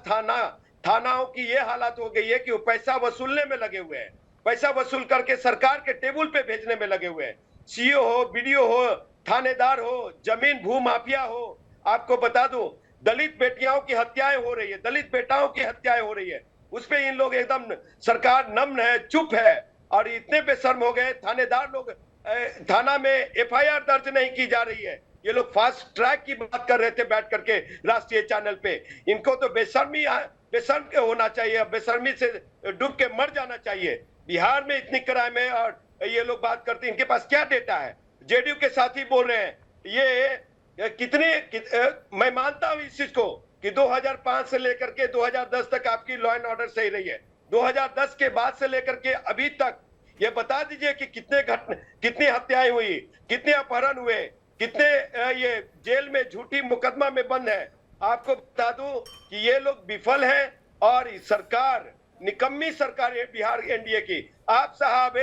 थानाओं की ये हालत हो गई है कि वो पैसा वसूलने में लगे हुए हैं, पैसा वसूल करके सरकार के टेबल पे भेजने में लगे हुए हैं। सीओ हो, बीडीओ हो, थानेदार हो, जमीन भू माफिया हो। आपको बता दूं, दलित बेटियों की हत्याएं हो रही है, दलित बेटाओं की हत्याएं हो रही है, उस पे इन लोग एकदम सरकार नम्न है, चुप है और इतने बेशर्म हो गए। थानेदार लोग थाना में एफआईआर दर्ज नहीं की जा रही है। ये लोग फास्ट ट्रैक की बात कर रहे थे बैठ करके राष्ट्रीय चैनल पे। इनको तो बेशर्म होना चाहिए, बेशर्मी से डूब के मर जाना चाहिए। बिहार में इतनी क्राइम है और ये लोग बात करते हैं, इनके पास क्या डेटा है? जेडीयू के साथी बोल रहे हैं मैं मानता हूं इस चीज को कि 2005 से लेकर के 2010 तक आपकी लॉ एंड ऑर्डर सही रही है। 2010 के बाद से लेकर के अभी तक ये बता दीजिए कि कितनी हत्याएं हुई, कितने अपहरण हुए, कितने ये जेल में झूठी मुकदमा में बंद है। आपको बता दूं कि ये लोग विफल हैं और सरकार निकम्मी सरकार है बिहार एनडीए की। आप साहब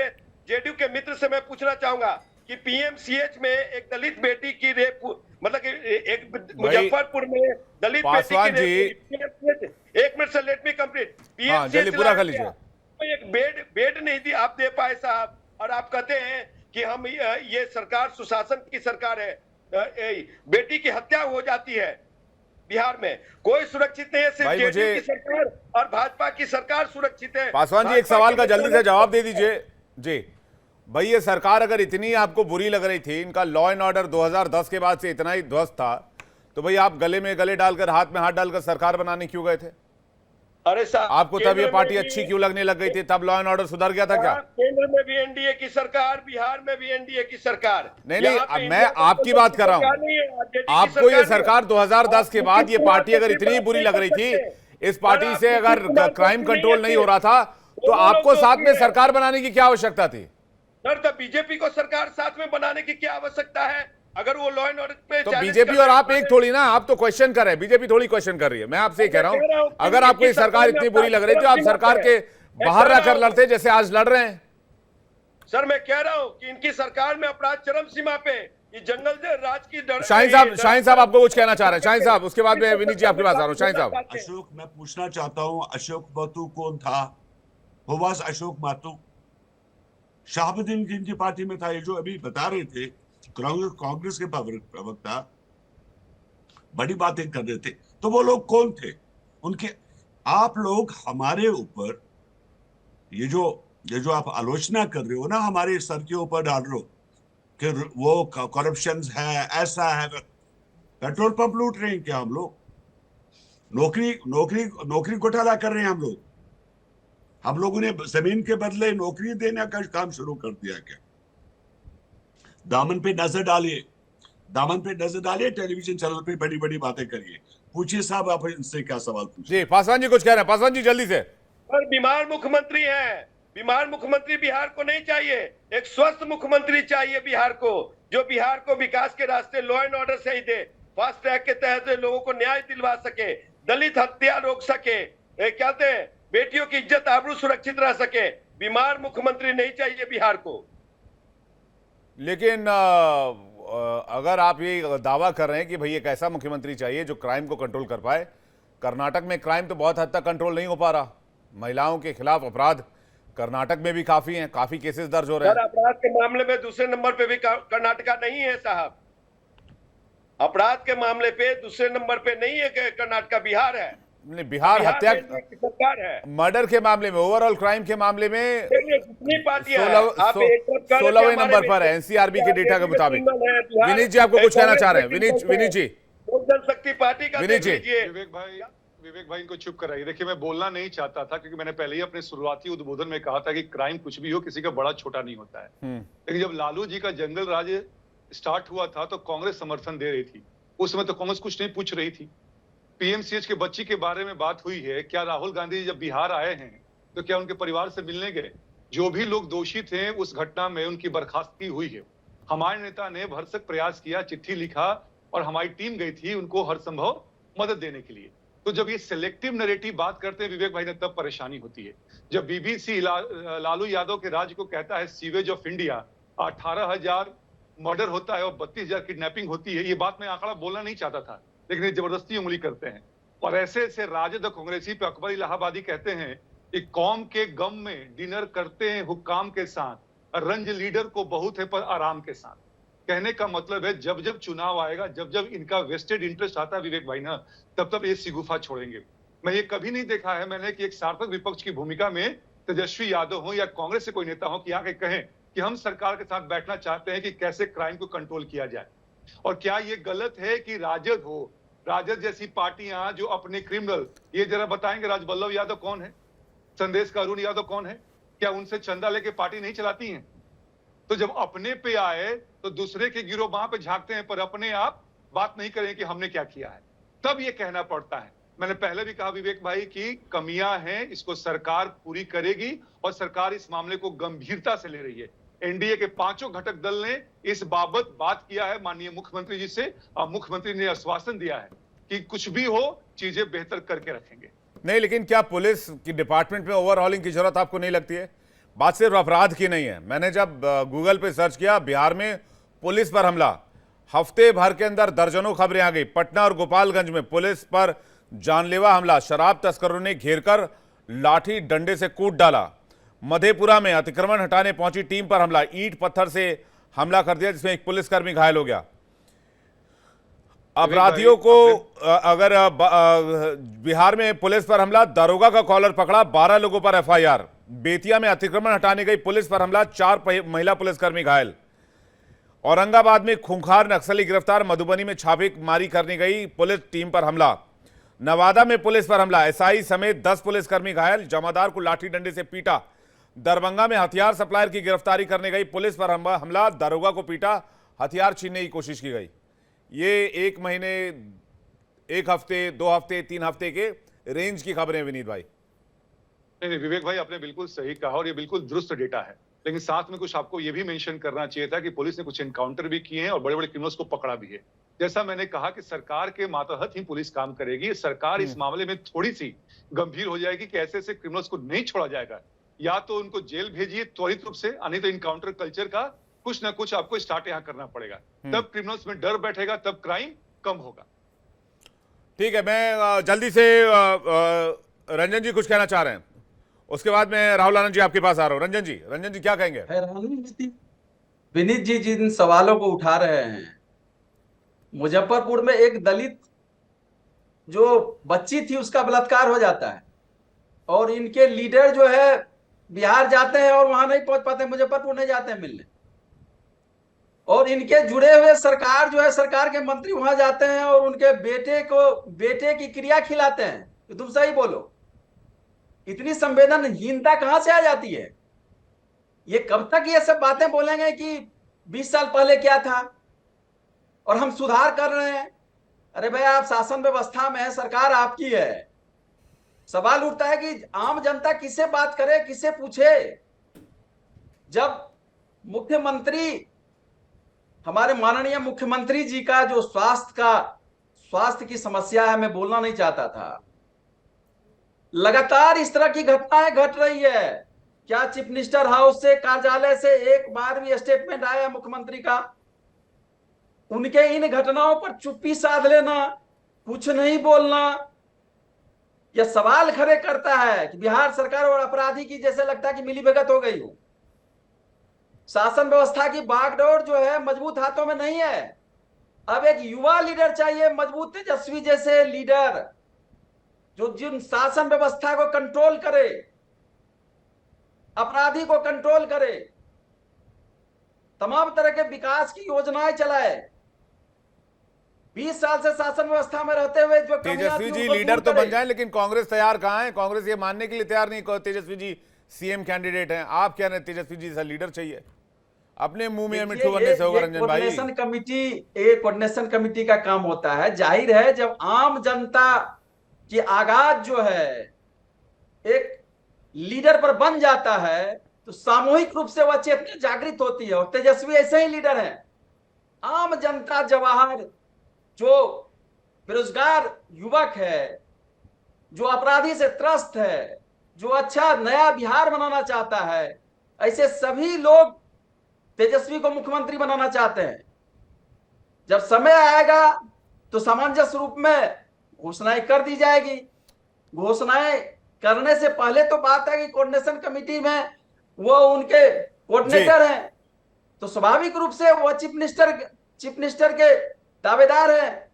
जेडीयू के मित्र से मैं पूछना चाहूंगा कि पीएमसीएच में एक दलित बेटी की रेप, मतलब एक मुजफ्फरपुर में दलित बेटी की रेप। एक मिनट से लेट मी कंप्लीट। जल्दी पूरा कर लीजिए। एक बेड नहीं दी आप दे पाए साहब, और आप कहते हैं कि हम ये सरकार सुशासन की सरकार है। बेटी की हत्या हो जाती है बिहार में, कोई सुरक्षित नहीं है, सिर्फ जेडीयू की सरकार और भाजपा की सरकार सुरक्षित है। पासवान जी एक सवाल का जल्दी से जवाब दे दीजिए। जी भाई, ये सरकार अगर इतनी आपको बुरी लग रही थी, इनका लॉ एंड ऑर्डर 2010 के बाद से इतना ही ध्वस्त था, तो भाई आप गले में गले डालकर हाथ में हाथ डालकर सरकार बनाने क्यों गए थे? अरे साहब, आपको तब ये पार्टी अच्छी क्यों लगने लग गई थी? तब लॉ एंड ऑर्डर सुधर गया था क्या? केंद्र में भी एनडीए की सरकार, बिहार में भी एनडीए की सरकार। नहीं, अब मैं आपकी बात कर रहा हूं। आपको ये सरकार 2010 के बाद ये पार्टी अगर इतनी बुरी लग रही थी, इस पार्टी से अगर क्राइम कंट्रोल नहीं हो रहा था, तो आपको साथ में सरकार बनाने की क्या आवश्यकता थी? सर, तो बीजेपी को सरकार साथ में बनाने की क्या आवश्यकता है? अगर वो लॉ एंड ऑर्डर पे तो बीजेपी और आप एक थोड़ी ना, आप तो क्वेश्चन कर रहे हैं, बीजेपी थोड़ी क्वेश्चन कर रही है। मैं आपसे कह रहा हूं, अगर आपको ये सरकार इतनी बुरी लग रही थी, आप सरकार के बाहर रहकर लड़ते जैसे आज लड़ रहे हैं। सर, मैं कह रहा हूं कि इनकी सरकार में अपराध चरम सीमा पे, ये जंगल राज की शाहीन साहब आपको कुछ कहना चाह रहे हैं? शाहीन साहब, उसके बाद मैं विनीत जी आपके पास आ रहा हूं। शाहीन साहब। अशोक, मैं पूछना चाहता हूं, अशोक माथुर कौन था? वो वाज अशोक माथुर शहाबुद्दीन जिनकी पार्टी में था। ये जो अभी बता रहे थे कांग्रेस के प्रवक्ता बड़ी बातें कर रहे थे, तो वो लोग कौन थे? उनके आप लोग हमारे ऊपर ये जो आप आलोचना कर रहे हो ना, हमारे सर के ऊपर डाल रहे हो कि वो करप्शन है, ऐसा है। पेट्रोल पंप लूट रहे हैं क्या हम लोग? नौकरी घोटाला कर रहे हैं हम लोगों ने जमीन के बदले नौकरी देने का काम शुरू कर दिया क्या? दामन पे नजर डालिए, टेलीविजन चैनल पे बड़ी बड़ी बातें करिए। पूछिए साहब, आप इनसे क्या सवाल पूछिए। जी पासवान जी कुछ कह रहे हैं। पासवान जी जल्दी से। बीमार मुख्यमंत्री हैं, बीमार मुख्यमंत्री बिहार को नहीं चाहिए, एक स्वस्थ मुख्यमंत्री चाहिए बिहार को, जो बिहार को विकास के रास्ते लॉ एंड ऑर्डर सही दे, फास्ट ट्रैक के तहत लोगों को न्याय दिलवा सके, दलित हत्या रोक सके, क्या कहते हैं, बेटियों की इज्जत आबरू सुरक्षित रह सके। बीमार मुख्यमंत्री नहीं चाहिए बिहार को। लेकिन अगर आप ये दावा कर रहे हैं कि भाई एक ऐसा मुख्यमंत्री चाहिए जो क्राइम को कंट्रोल कर पाए, कर्नाटक में क्राइम तो बहुत हद तक कंट्रोल नहीं हो पा रहा। महिलाओं के खिलाफ अपराध कर्नाटक में भी काफी हैं, काफी केसेस दर्ज हो रहे हैं। अपराध के मामले में दूसरे नंबर पे भी कर्नाटका नहीं है साहब। अपराध के मामले पे दूसरे नंबर पे नहीं है कर्नाटका, बिहार है। नहीं, बिहार हत्या सरकार है। मर्डर के मामले में, ओवरऑल क्राइम के मामले में कितनी पार्टियां 16वें नंबर पर है एनसीआरबी के डेटा के मुताबिक। विनीत जी आपको कुछ कहना चाह रहे हैं? विनीत जी, जनशक्ति पार्टी का विनीत जी। विवेक भाई इनको चुप कराइए। देखिए, मैं बोलना नहीं चाहता था क्योंकि मैंने पहले ही अपने शुरुआती उद्बोधन में कहा था कि क्राइम कुछ भी हो, किसी का बड़ा छोटा नहीं होता है। लेकिन जब लालू जी का जंगल राज स्टार्ट हुआ था तो कांग्रेस समर्थन दे रही थी। उस समय तो कांग्रेस कुछ नहीं पूछ रही थी। पीएमसीएच के बच्ची के बारे में बात हुई है। क्या राहुल गांधी जी जब बिहार आए हैं तो क्या उनके परिवार से मिलने गए? जो भी लोग दोषी थे उस घटना में उनकी बर्खास्तगी हुई है। हमारे नेता ने भरसक प्रयास किया, चिट्ठी लिखा और हमारी टीम गई थी उनको हर संभव मदद देने के लिए। तो जब ये सिलेक्टिव नैरेटिव बात करते हैं विवेक भाई ने, तब परेशानी होती है। जब बीबीसी लालू यादव के राज्य को कहता है सीवेज ऑफ इंडिया, 18,000 मर्डर होता है और 32,000 किडनैपिंग होती है, ये बात मैं आंकड़ा बोलना नहीं चाहता था, लेकिन ये जबरदस्ती उंगली करते हैं। और ऐसे ऐसे राजद कांग्रेसी पे अकबर इलाहाबादी कहते हैं कि कौम के गम में डिनर करते हैं हुक्काम के साथ, रंज लीडर को बहुत है पर आराम के साथ। कहने का मतलब है जब जब चुनाव आएगा, जब जब इनका वेस्टेड इंटरेस्ट आता है विवेक भाई ना, तब तब ये सिगुफा छोड़ेंगे। मैं ये कभी नहीं देखा है मैंने कि एक सार्थक विपक्ष की भूमिका में तेजस्वी यादव हो या कांग्रेस से कोई नेता हो कि आके कहें कि हम सरकार के साथ बैठना चाहते हैं कि कैसे क्राइम को कंट्रोल किया जाए। और क्या ये गलत है कि राजद हो, राजद जैसी पार्टियां जो अपने क्रिमिनल, ये जरा बताएंगे राजबल्लभ यादव कौन है, संदेश का अरुण यादव कौन है, क्या उनसे चंदा लेके पार्टी नहीं चलाती हैं? तो जब अपने पे आए तो दूसरे के गिरोह पे झांकते हैं पर अपने आप बात नहीं करें कि हमने क्या किया है, तब ये कहना पड़ता है। मैंने पहले भी कहा विवेक भाई की कमियां हैं, इसको सरकार पूरी करेगी और सरकार इस मामले को गंभीरता से ले रही है। एनडीए के 5 घटक दल ने इस बाबत बात किया है माननीय मुख्यमंत्री जी से, और मुख्यमंत्री ने आश्वासन दिया है कि कुछ भी हो चीजें बेहतर करके रखेंगे। नहीं, लेकिन क्या पुलिस की डिपार्टमेंट में ओवरहॉलिंग की जरूरत आपको नहीं लगती है? बात सिर्फ अपराध की नहीं है। मैंने जब गूगल पे सर्च किया, बिहार में पुलिस पर हमला, हफ्ते भर के अंदर दर्जनों खबरें आ गई। पटना और गोपालगंज में पुलिस पर जानलेवा हमला, शराब तस्करों ने घेरकर लाठी डंडे से कूट डाला। मधेपुरा में अतिक्रमण हटाने पहुंची टीम पर हमला, ईंट पत्थर से हमला कर दिया जिसमें एक पुलिसकर्मी घायल हो गया। अपराधियों को अगर बिहार में पुलिस पर हमला, दरोगा का कॉलर पकड़ा, 12 लोगों पर एफआईआर। बेतिया में अतिक्रमण हटाने गई पुलिस पर हमला, 4 महिला पुलिसकर्मी घायल। औरंगाबाद में खूंखार नक्सली गिरफ्तार, मधुबनी में छापेमारी करने गई पुलिस टीम पर हमला। नवादा में पुलिस पर हमला, एसआई समेत 10 पुलिसकर्मी घायल, जमादार को लाठी डंडे से पीटा। दरभंगा में हथियार सप्लायर की गिरफ्तारी करने गई पुलिस पर हमला, दरोगा को पीटा, हथियार छीनने की कोशिश की गई। ये 1 महीने, 1 हफ्ते, 2 हफ्ते, 3 हफ्ते के रेंज की खबरें विनीत भाई। नहीं, विवेक भाई आपने बिल्कुल सही कहा और ये बिल्कुल दुरुस्त डेटा है, लेकिन साथ में कुछ आपको ये भी मेंशन करना चाहिए था कि पुलिस ने कुछ एनकाउंटर भी किए हैं और बड़े बड़े क्रिमिनल्स को पकड़ा भी है। जैसा मैंने कहा कि सरकार के मातहत ही पुलिस काम करेगी। सरकार इस मामले में थोड़ी सी गंभीर हो जाएगी कि ऐसे ऐसे क्रिमिनल्स को नहीं छोड़ा जाएगा, या तो उनको जेल भेजिए त्वरित रूप से, नहीं तो इनकाउंटर कल्चर का कुछ ना कुछ आपको स्टार्ट यहाँ करना पड़ेगा। तब क्रिमिनल्स में डर बैठेगा, तब क्राइम कम होगा। ठीक है, मैं जल्दी से रंजन जी कुछ कहना चाह रहे हैं, उसके बाद मैं राहुल आनंद जी आपके पास आ रहा हूं। रंजन जी क्या कहेंगे? विनीत जी जिन सवालों को उठा रहे हैं, मुजफ्फरपुर में एक दलित जो बच्ची थी उसका बलात्कार हो जाता है और इनके लीडर जो है बिहार जाते हैं और वहां नहीं पहुंच पाते, मुजफ्फरपुर नहीं जाते हैं मिलने, और इनके जुड़े हुए सरकार जो है, सरकार के मंत्री वहां जाते हैं और उनके बेटे की क्रिया खिलाते हैं। तो तुम सही बोलो, इतनी संवेदनहीनता कहां से आ जाती है? ये कब तक ये सब बातें बोलेंगे कि 20 साल पहले क्या था और हम सुधार कर रहे हैं? अरे भाई, आप शासन व्यवस्था में है, सरकार आपकी है। सवाल उठता है कि आम जनता किससे बात करे, किससे पूछे? जब मुख्यमंत्री, हमारे माननीय मुख्यमंत्री जी का जो स्वास्थ्य की समस्या है, मैं बोलना नहीं चाहता था, लगातार इस तरह की घटनाएं घट रही है। क्या चीफ मिनिस्टर हाउस से, कार्यालय से एक बार भी स्टेटमेंट आया मुख्यमंत्री का? उनके इन घटनाओं पर चुप्पी साध लेना, कुछ नहीं बोलना, यह सवाल खड़े करता है कि बिहार सरकार और अपराधी की जैसे लगता है कि मिलीभगत हो गई हो। शासन व्यवस्था की बागडोर जो है मजबूत हाथों में नहीं है। अब एक युवा लीडर चाहिए, मजबूत तेजस्वी जैसे लीडर, जो जिन शासन व्यवस्था को कंट्रोल करे, अपराधी को कंट्रोल करे, तमाम तरह के विकास की योजनाएं चलाए। 20 साल से शासन व्यवस्था में रहते हुए जो तेजस्वी जी लीडर तो बन जाएं, लेकिन कांग्रेस तैयार कहां है? कांग्रेस ये मानने के लिए तैयार नहीं तेजस्वी जी सीएम कैंडिडेट हैं। आप क्या तेजस्वी जी से लीडर चाहिए? अपने मुंह में मिट्टू बनने से होगा रंजन भाई। कोऑर्डिनेशन कमेटी का काम होता है। जाहिर है जब आम जनता की आगाज जो है एक लीडर पर बन जाता है तो सामूहिक रूप से वह चेतना जागृत होती है, और तेजस्वी ऐसे ही लीडर हैं। आम जनता, जवाहर, जो बेरोजगार युवक है, जो अपराधी से त्रस्त है, जो अच्छा नया बिहार बनाना चाहता है, ऐसे सभी लोग तेजस्वी को मुख्यमंत्री बनाना चाहते हैं। जब समय आएगा तो सामंजस्य रूप में घोषणाएं कर दी जाएगी। घोषणाएं करने से पहले तो बात है कि कोऑर्डिनेशन कमेटी में वो उनके कोऑर्डिनेटर हैं, तो स्वाभाविक रूप से वो चीफ मिनिस्टर के दावेदार हैं,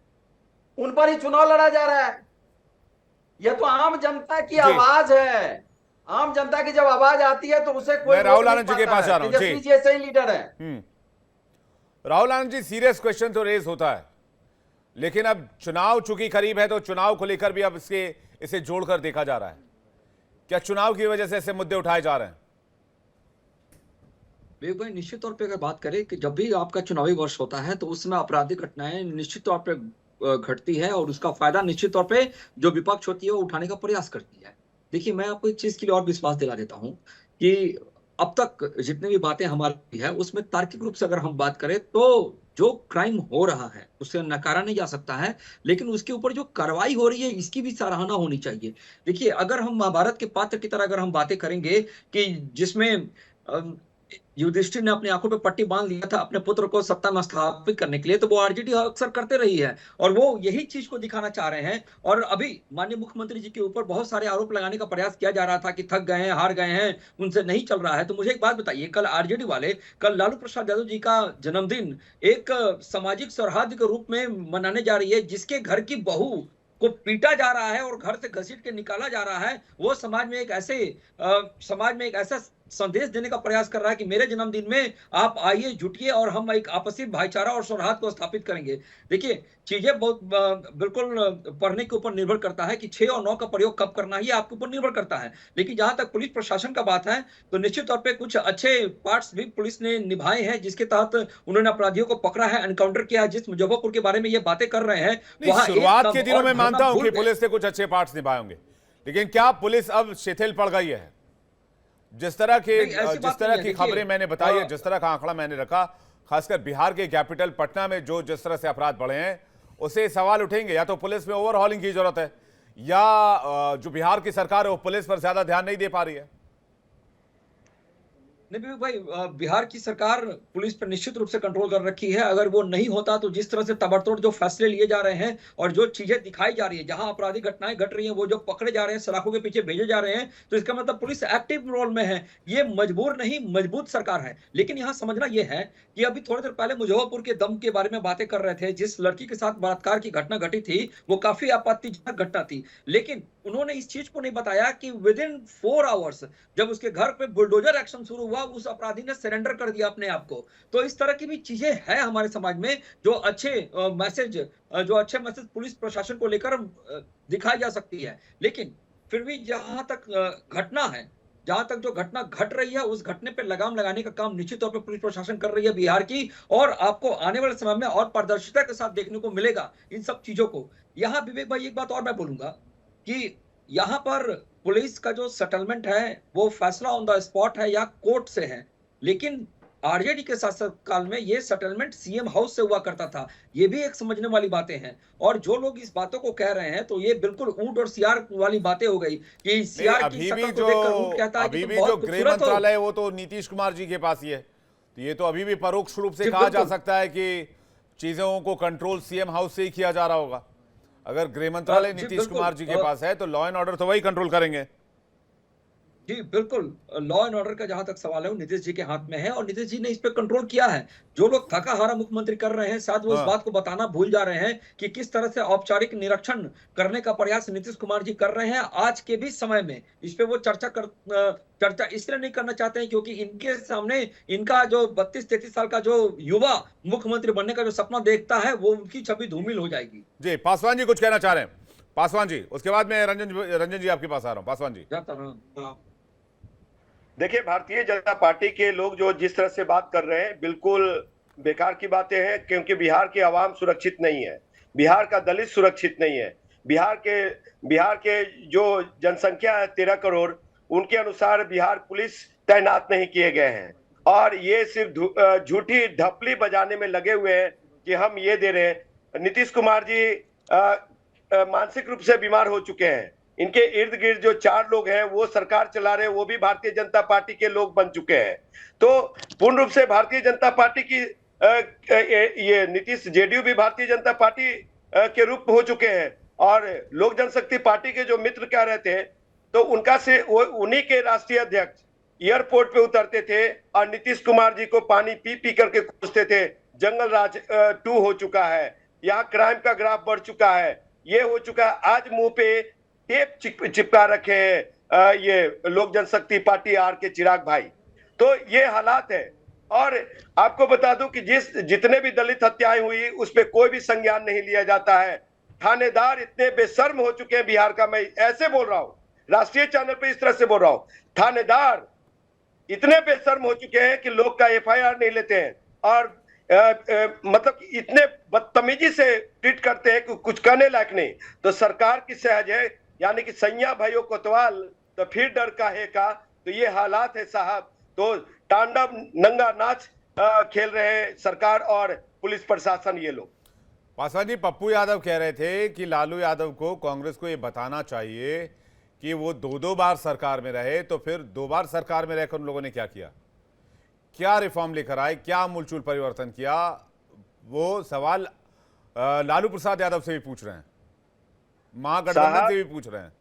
उन पर ही चुनाव लड़ा जा रहा है। यह तो आम जनता की आवाज है। आम जनता की जब आवाज आती है तो उसे कोई राहुल आनंद जी के पास आ रहा हूं। तेजस्वी जी ऐसे ही लीडर है। राहुल आनंद जी, सीरियस क्वेश्चन तो रेज होता है, लेकिन अब चुनाव चूंकि करीब है तो चुनाव को लेकर भी अब इसे जोड़कर देखा जा रहा है। क्या चुनाव की वजह से ऐसे मुद्दे उठाए जा रहे हैं? विवेक भाई, निश्चित तौर पे अगर बात करें कि जब भी आपका चुनावी वर्ष होता है तो उस समय आपराधिक घटनाएं निश्चित तौर पे घटती है, और उसका फायदा निश्चित तौर पे जो विपक्ष होती है वो उठाने का प्रयास करती है। देखिए, मैं आपको एक चीज के लिए और विश्वास दिला देता हूं कि अब तक जितनी भी बातें हमारी है उसमें तार्किक रूप से अगर हम बात करें तो जो क्राइम हो रहा है उसे नकारा नहीं जा सकता है, लेकिन उसके ऊपर जो कार्रवाई हो रही है इसकी भी सराहना होनी चाहिए। देखिए, अगर हम महाभारत के पात्र की तरह अगर हम बातें करेंगे कि जिसमें युधिष्ठिर ने अपनी आंखों पे पट्टी बांध लिया था अपने पुत्र को सत्ता में स्थापित करने के लिए, तो वो आरजेडी अक्सर करते रही है और वो यही चीज को दिखाना चाह रहे हैं। और अभी माननीय मुख्यमंत्री जी के ऊपर बहुत सारे आरोप लगाने का प्रयास किया जा रहा था कि थक गए हैं, हार गए हैं, उनसे नहीं चल रहा है। तो मुझे एक बात बताइए, कल आरजेडी वाले कल लालू प्रसाद यादव जी का जन्मदिन एक सामाजिक सौहार्द के रूप में मनाने जा रही है, जिसके घर की बहू को पीटा जा रहा है और घर से घसीट के निकाला जा रहा है, वो समाज में एक ऐसा संदेश देने का प्रयास कर रहा है कि मेरे जन्मदिन में आप आइए, जुटिए और हम एक आपसी भाईचारा और सौहार्द को स्थापित करेंगे। देखिए, चीजें बहुत बिल्कुल पढ़ने के ऊपर निर्भर करता है कि 6 और 9 का प्रयोग कब करना है, ये आपके ऊपर निर्भर करता है। लेकिन जहां तक पुलिस प्रशासन का बात है तो निश्चित तौर पे कुछ अच्छे पार्ट्स भी पुलिस ने निभाए हैं, जिसके तहत उन्होंने अपराधियों को पकड़ा है, एनकाउंटर किया है। जिस मुजफ्फरपुर के बारे में ये बातें कर रहे हैं, शुरुआत के दिनों में मानता हूं कि पुलिस ने कुछ अच्छे पार्ट्स निभाए होंगे, लेकिन क्या पुलिस अब शिथिल पड़ गई है? जिस तरह की खबरें मैंने बताई है, जिस तरह का आंकड़ा मैंने रखा, खासकर बिहार के कैपिटल पटना में जिस तरह से अपराध बढ़े हैं, उससे सवाल उठेंगे या तो पुलिस में ओवरहॉलिंग की जरूरत है, या जो बिहार की सरकार है वो पुलिस पर ज्यादा ध्यान नहीं दे पा रही है। नहीं भाई, बिहार की सरकार पुलिस पर निश्चित रूप से कंट्रोल कर रखी है। अगर वो नहीं होता तो जिस तरह से ताबड़तोड़ जो फैसले लिए जा रहे हैं और जो चीजें दिखाई जा रही है, जहां आपराधिक घटनाएं घट रही हैं, वो जो पकड़े जा रहे हैं, सलाखों के पीछे भेजे जा रहे हैं, तो इसका मतलब पुलिस एक्टिव रोल में है। ये मजबूर नहीं, मजबूत सरकार है। लेकिन यहाँ समझना यह है कि अभी थोड़ी देर पहले मुजफ्फरपुर के दम के बारे में बातें कर रहे थे। जिस लड़की के साथ बलात्कार की घटना घटी थी वो काफी आपत्तिजनक घटना थी, लेकिन उन्होंने इस चीज को नहीं बताया कि विद इन 4 आवर्स जब उसके घर पे बुलडोजर एक्शन शुरू हुआ, उस अपराधी ने सरेंडर कर दिया अपने आप को। तो इस तरह की भी चीजें हैं हमारे समाज में, जो अच्छे मैसेज पुलिस प्रशासन को लेकर दिखाई जा सकती है। लेकिन फिर भी जहां तक घटना है, जहां तक जो घटना घट रही है, उस घटने पे लगाम लगाने का काम निश्चित तौर पे पुलिस प्रशासन कर रही है बिहार की, और आपको आने वाले समय में और पारदर्शिता के साथ देखने को मिलेगा इन सब चीजों को। यहाँ विवेक भाई एक बात और मैं बोलूंगा कि यहाँ पर पुलिस का जो सेटलमेंट है वो फैसला ऑन द स्पॉट है या कोर्ट से है। लेकिन आरजेडी के शासक काल में ये सेटलमेंट सीएम हाउस से हुआ करता था। ये भी एक समझने वाली बातें हैं। और जो लोग इस बातों को कह रहे हैं तो ये बिल्कुल ऊंट और सियार वाली बातें हो गई कि सियार की शक्ल को देखकर ऊंट कहता है कि तुम बहुत गृह खूबसूरत हो। मंत्रालय वो तो नीतीश कुमार जी के पास ही है, तो ये तो अभी भी परोक्ष रूप से जी, कहा जा बिल्कुल। सकता है कि चीजों को कंट्रोल सीएम हाउस से ही किया जा रहा होगा। अगर गृह मंत्रालय जी, नीतीश बिल्कुल। कुमार जी के पास है तो लॉ एंड ऑर्डर तो वही कंट्रोल करेंगे। जी बिल्कुल, लॉ एंड ऑर्डर का जहां तक सवाल है वो नीतीश जी के हाथ में है और नीतीश जी ने इस पे कंट्रोल किया है। जो लोग थका हारा मुख्यमंत्री कर रहे हैं शायद वो इस हाँ। बात को बताना भूल जा रहे हैं कि किस तरह से औपचारिक निरीक्षण करने का प्रयास नीतीश कुमार जी कर रहे हैं आज के भी समय में। इस पे वो चर्चा इसलिए नहीं करना चाहते हैं क्योंकि इनके सामने इनका जो 32-33 साल का जो युवा मुख्यमंत्री बनने का जो सपना देखता है वो उनकी छवि धूमिल हो जाएगी। जी, पासवान जी कुछ कहना चाह रहे हैं? पासवान जी, उसके बाद मैं रंजन जी आपके पास आ रहा हूं। पासवान जी। जाता हूं। देखिए, भारतीय जनता पार्टी के लोग जो जिस तरह से बात कर रहे हैं बिल्कुल बेकार की बातें हैं, क्योंकि बिहार की आवाम सुरक्षित नहीं है, बिहार का दलित सुरक्षित नहीं है। बिहार के जो जनसंख्या है 13 करोड़, उनके अनुसार बिहार पुलिस तैनात नहीं किए गए हैं और ये सिर्फ झूठी ढपली बजाने में लगे हुए हैं कि हम ये दे रहे हैं। नीतीश कुमार जी मानसिक रूप से बीमार हो चुके हैं। इनके इर्द गिर्द जो 4 लोग हैं वो सरकार चला रहे हैं, वो भी भारतीय जनता पार्टी के लोग बन चुके हैं। तो पूर्ण रूप से भारतीय जनता पार्टी की ये नीतीश जेडीयू भी भारतीय जनता पार्टी के रूप हो चुके हैं और लोक जनशक्ति पार्टी के जो मित्र कह रहे थे तो उनका से वो उन्हीं के राष्ट्रीय अध्यक्ष एयरपोर्ट पे उतरते थे और नीतीश कुमार जी को पानी पी पी करके पूछते थे। जंगल राज 2 हो चुका है, यहाँ क्राइम का ग्राफ बढ़ चुका है, ये हो चुका है। आज मुंह पे टेप चिपका रखे हैं ये लोक जनशक्ति पार्टी आर के चिराग भाई। तो ये हालात है और आपको बता दूं कि जितने भी दलित हत्याएं हुई उस पे कोई भी संज्ञान नहीं लिया जाता है। थानेदार इतने बेशर्म हो चुके हैं बिहार का, मैं ऐसे बोल रहा हूं, राष्ट्रीय चैनल पे इस तरह से बोल रहा हूं, थानेदार इतने बेशर्म हो चुके हैं कि लोग का एफआईआर नहीं लेते हैं और मतलब इतने बदतमीजी से ट्रीट करते हैं कि कुछ करने लायक नहीं। तो सरकार की सहज है, यानी कि सैया भाइयों कोतवाल तो फिर डर काहे का। तो ये हालात है साहब। तो तांडव नंगा नाच खेल रहे हैं सरकार और पुलिस प्रशासन ये लोग। पासवान जी, पप्पू यादव कह रहे थे कि लालू यादव को कांग्रेस को ये बताना चाहिए कि वो 2 बार सरकार में रहे, तो फिर 2 बार सरकार में रहकर उन लोगों ने क्या किया, क्या रिफॉर्म लेकर आए, क्या मूलचूल परिवर्तन किया। वो सवाल लालू प्रसाद यादव से भी पूछ रहे हैं, महागठबंधन से भी पूछ रहे हैं।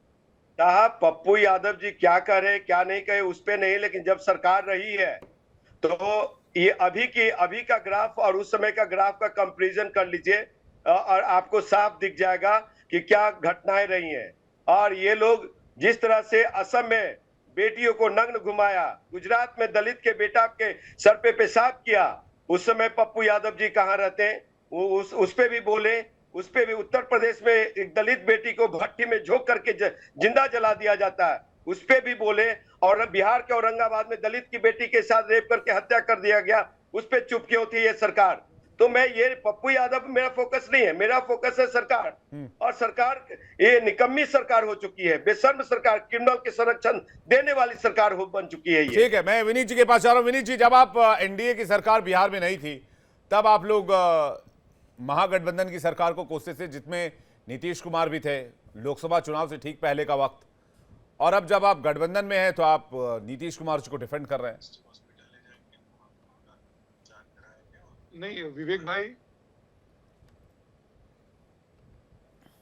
साहब, पप्पू यादव जी क्या करे क्या नहीं कहे उस पे नहीं, लेकिन जब सरकार रही है तो ये अभी का ग्राफ और उस समय का ग्राफ का कंपैरिजन कर लीजिए और आपको साफ दिख जाएगा कि क्या घटनाएं रही हैं। और ये लोग जिस तरह से असम में बेटियों को नग्न घुमाया, गुजरात में दलित के बेटा के सर पे पेशाब किया, उस समय पप्पू यादव जी कहाँ रहते हैं, वो उस पे भी बोले। उस पे भी उत्तर प्रदेश में एक दलित बेटी को भट्टी में झोंक करके जिंदा जला दिया जाता है, उस पे भी बोले। और बिहार के औरंगाबाद में दलित की बेटी के साथ रेप करके हत्या कर दिया गया, उस पे चुप क्यों थी ये सरकार। तो मैं ये पप्पू यादव मेरा फोकस नहीं है, मेरा फोकस है सरकार। और सरकार ये निकम्मी सरकार हो चुकी है, बेशर्म सरकार, क्रिमिनल के संरक्षण देने वाली सरकार बन चुकी है ये। ठीक है, मैं विनीत जी के पास जा रहा हूं। विनीत जी, जब आप एनडीए की सरकार बिहार में नहीं थी तब आप लोग महागठबंधन की सरकार को कोसते थे, जिसमें नीतीश कुमार भी थे, लोकसभा चुनाव से ठीक पहले का वक्त। और अब जब आप गठबंधन में हैं तो आप नीतीश कुमार जी को डिफेंड कर रहे हैं। नहीं विवेक भाई,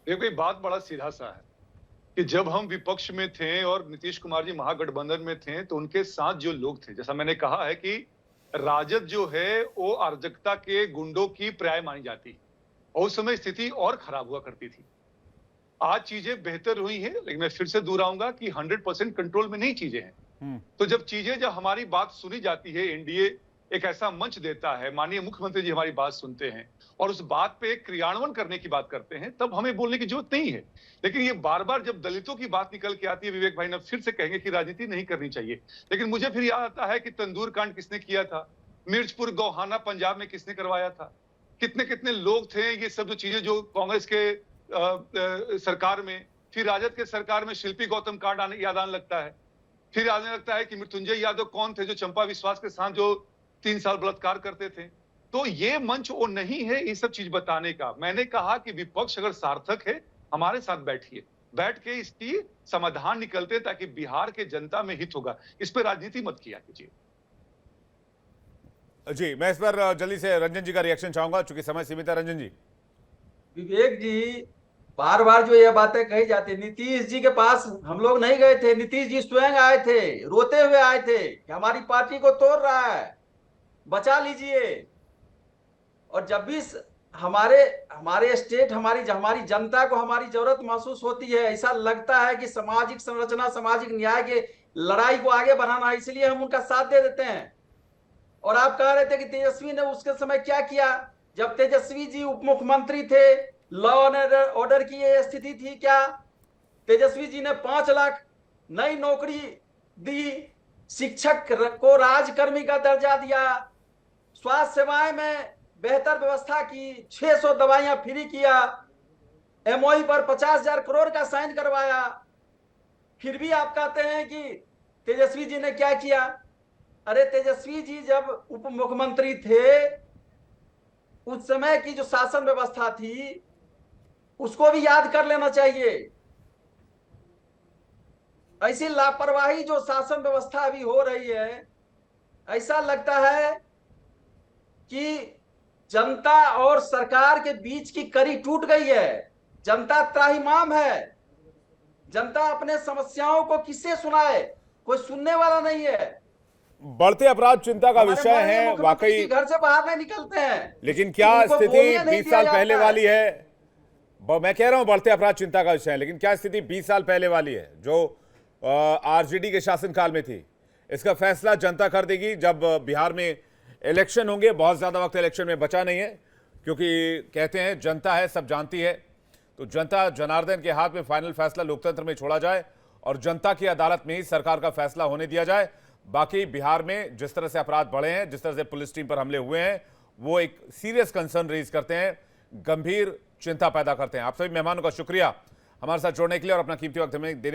देखो बात बड़ा सीधा सा है कि जब हम विपक्ष में थे और नीतीश कुमार जी महागठबंधन में थे तो उनके साथ जो लोग थे, जैसा मैंने कहा है कि राजद जो है वो अराजकता के गुंडों की पर्याय मानी जाती और उस समय स्थिति और खराब हुआ करती थी। आज चीजें बेहतर हुई हैं, लेकिन मैं फिर से दोहराऊंगा कि 100% कंट्रोल में नहीं चीजें हैं। तो जब हमारी बात सुनी जाती है, एनडीए एक ऐसा मंच देता है, माननीय मुख्यमंत्री जी हमारी बात सुनते हैं और उस बात पे क्रियान्वयन करने की बात करते हैं, तब हमें बोलने की जरूरत नहीं है। लेकिन ये बार बार जब दलितों की बात निकल के आती है, विवेक भाई ने फिर से कहेंगे कि राजनीति नहीं करनी चाहिए। लेकिन मुझे फिर याद आता है कि तंदूर कांड किसने किया था, मिर्चपुर गौहाना पंजाब में किसने करवाया था, कितने कितने लोग थे। ये सब जो चीजें जो कांग्रेस के सरकार में, फिर राजद के सरकार में शिल्पी गौतम कांड याद आने लगता है। फिर आने लगता है कि मृत्युंजय यादव कौन थे जो चंपा विश्वास के साथ जो 3 साल बलात्कार करते थे। तो ये मंच वो नहीं है ये सब चीज बताने का। मैंने कहा कि विपक्ष अगर सार्थक है हमारे साथ बैठिए, बैठ के इसकी समाधान निकलते ताकि बिहार के जनता में हित होगा। इस पर राजनीति मत किया कीजिए। जी, मैं इस पर जल्दी से रंजन जी का रिएक्शन चाहूंगा, चूंकि समय सीमित है। रंजन जी। विवेक जी, बार बार जो ये बातें कही जाती है, नीतीश जी के पास हम लोग नहीं गए थे, नीतीश जी स्वयं आए थे, रोते हुए आए थे कि हमारी पार्टी को तोड़ रहा है, बचा लीजिए। और जब भी हमारे स्टेट, हमारी जनता को हमारी जरूरत महसूस होती है, ऐसा लगता है कि सामाजिक संरचना, सामाजिक न्याय के लड़ाई को आगे बढ़ाना, इसलिए हम उनका साथ दे देते हैं। और आप कह रहे थे कि तेजस्वी ने उसके समय क्या किया? जब तेजस्वी जी उप मुख्यमंत्री थे, लॉ एंड ऑर्डर की ये स्थिति थी क्या? तेजस्वी जी ने 5 लाख नई नौकरी दी, शिक्षक को राजकर्मी का दर्जा दिया, स्वास्थ्य सेवाएं में बेहतर व्यवस्था की, 600 दवाइयां फ्री किया, एमओयू पर 50,000 करोड़ का साइन करवाया। फिर भी आप कहते हैं कि तेजस्वी जी ने क्या किया? अरे तेजस्वी जी जब उप मुख्यमंत्री थे, उस समय की जो शासन व्यवस्था थी उसको भी याद कर लेना चाहिए। ऐसी लापरवाही जो शासन व्यवस्था अभी हो रही है, ऐसा लगता है कि जनता और सरकार के बीच की कड़ी टूट गई है। जनता त्राहिमाम है। जनता अपने समस्याओं को किससे सुनाए? कोई सुनने वाला नहीं है। बढ़ते अपराध चिंता का विषय है वाकई, घर से बाहर नहीं निकलते हैं। लेकिन क्या स्थिति 20 साल पहले वाली है? मैं कह रहा हूं बढ़ते अपराध चिंता का विषय है, लेकिन क्या स्थिति 20 साल पहले वाली है जो आरजेडी के शासनकाल में थी? इसका फैसला जनता कर देगी जब बिहार में इलेक्शन होंगे। बहुत ज्यादा वक्त इलेक्शन में बचा नहीं है, क्योंकि कहते हैं जनता है, सब जानती है। तो जनता जनार्दन के हाथ में फाइनल फैसला लोकतंत्र में छोड़ा जाए और जनता की अदालत में ही सरकार का फैसला होने दिया जाए। बाकी बिहार में जिस तरह से अपराध बढ़े हैं, जिस तरह से पुलिस टीम पर हमले हुए हैं, वो एक सीरियस कंसर्न रेज करते हैं, गंभीर चिंता पैदा करते हैं। आप सभी मेहमानों का शुक्रिया हमारे साथ जुड़ने के लिए और अपना कीमती वक्त हमें देने